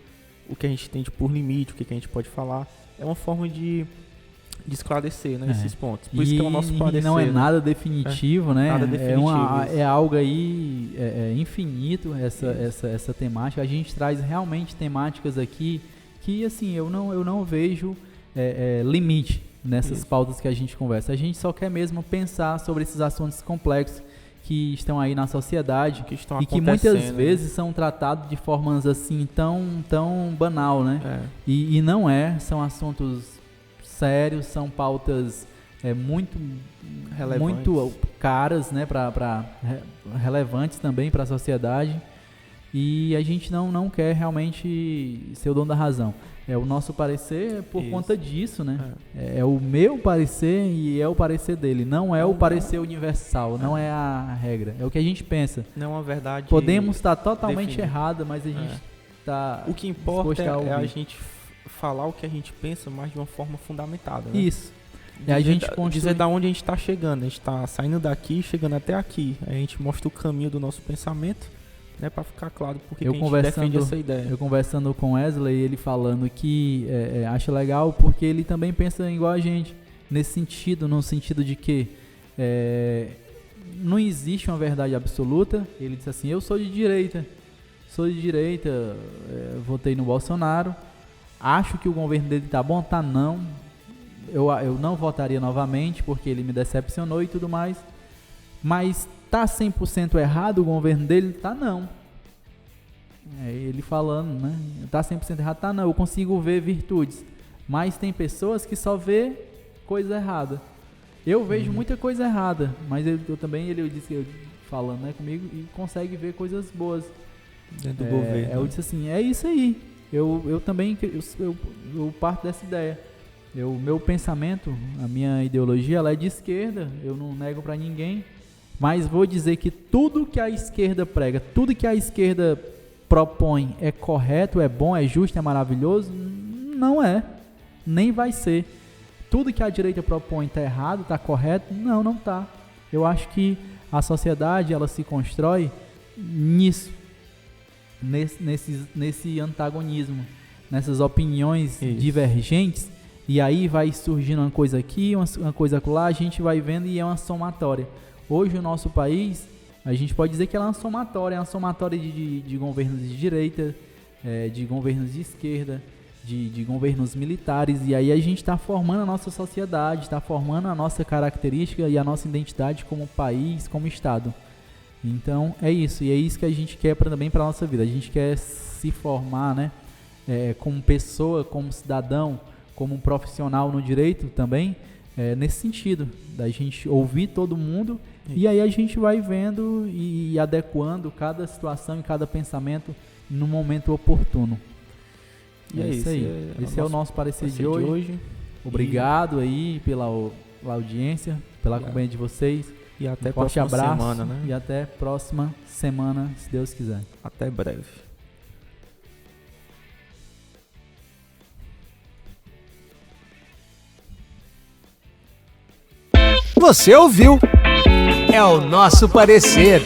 C: a gente entende por limite, o que a gente pode falar. É uma forma de esclarecer, né, esses pontos. Por isso que é o nosso parecer.
B: Não é nada definitivo, né?
C: Nada definitivo.
B: É algo aí infinito, essa temática. A gente traz realmente temáticas aqui que, assim, eu não vejo limite nessas pautas que a gente conversa. A gente só quer mesmo pensar sobre esses assuntos complexos que estão aí na sociedade e que muitas vezes são tratados de formas assim tão banal, né? E não são assuntos sérios, são pautas muito caras, né, relevantes também para a sociedade, e a gente não quer realmente ser o dono da razão. O nosso parecer por conta disso, né? É o meu parecer e é o parecer dele, não é o parecer universal, não é a regra, é o que a gente pensa.
C: Não é uma verdade.
B: Podemos estar totalmente errado, mas a gente está...
C: O que importa é a gente falar o que a gente pensa, mas de uma forma fundamentada, né?
B: Isso. A gente
C: dizer da onde a gente está chegando. A gente está saindo daqui, chegando até aqui. A gente mostra o caminho do nosso pensamento, né, para ficar claro porque que a gente defende essa ideia.
B: Eu conversando com Wesley, ele falando que acha legal porque ele também pensa igual a gente, nesse sentido, no sentido de que não existe uma verdade absoluta. Ele disse assim, eu sou de direita, votei no Bolsonaro, acho que o governo dele tá bom, tá não. Eu não votaria novamente porque ele me decepcionou e tudo mais. Mas tá 100% errado o governo dele? Tá não. Ele falando, né? Tá 100% errado? Tá não. Eu consigo ver virtudes. Mas tem pessoas que só vê coisa errada. Eu vejo muita coisa errada. Mas eu também, ele disse, falando, né, comigo, e consegue ver coisas boas
C: dentro do governo.
B: Eu disse assim, é isso aí. eu também eu parto dessa ideia. Meu pensamento, a minha ideologia, ela é de esquerda, eu não nego para ninguém, mas vou dizer que tudo que a esquerda prega, tudo que a esquerda propõe é correto, é bom, é justo, é maravilhoso? Não é, nem vai ser. Tudo que a direita propõe está errado, está correto? Não está. Eu acho que a sociedade, ela se constrói nisso, nesse antagonismo, nessas opiniões divergentes, e aí vai surgindo uma coisa aqui, uma coisa lá, a gente vai vendo e é uma somatória. Hoje o nosso país, a gente pode dizer que ela é uma somatória de governos de direita, de governos de esquerda, de governos militares, e aí a gente está formando a nossa sociedade, está formando a nossa característica e a nossa identidade como país, como Estado. Então é isso, e é isso que a gente quer também para a nossa vida. A gente quer se formar, né, como pessoa, como cidadão, como um profissional no direito também, nesse sentido, da gente ouvir todo mundo, e aí a gente vai vendo e adequando cada situação e cada pensamento no momento oportuno. E é isso aí. Esse é o nosso parecer de hoje. Obrigado aí pela audiência, pela companhia de vocês.
C: E até
B: um forte
C: próxima
B: abraço,
C: semana, né?
B: E até próxima semana, se Deus quiser.
C: Até breve.
A: Você ouviu? É o nosso parecer.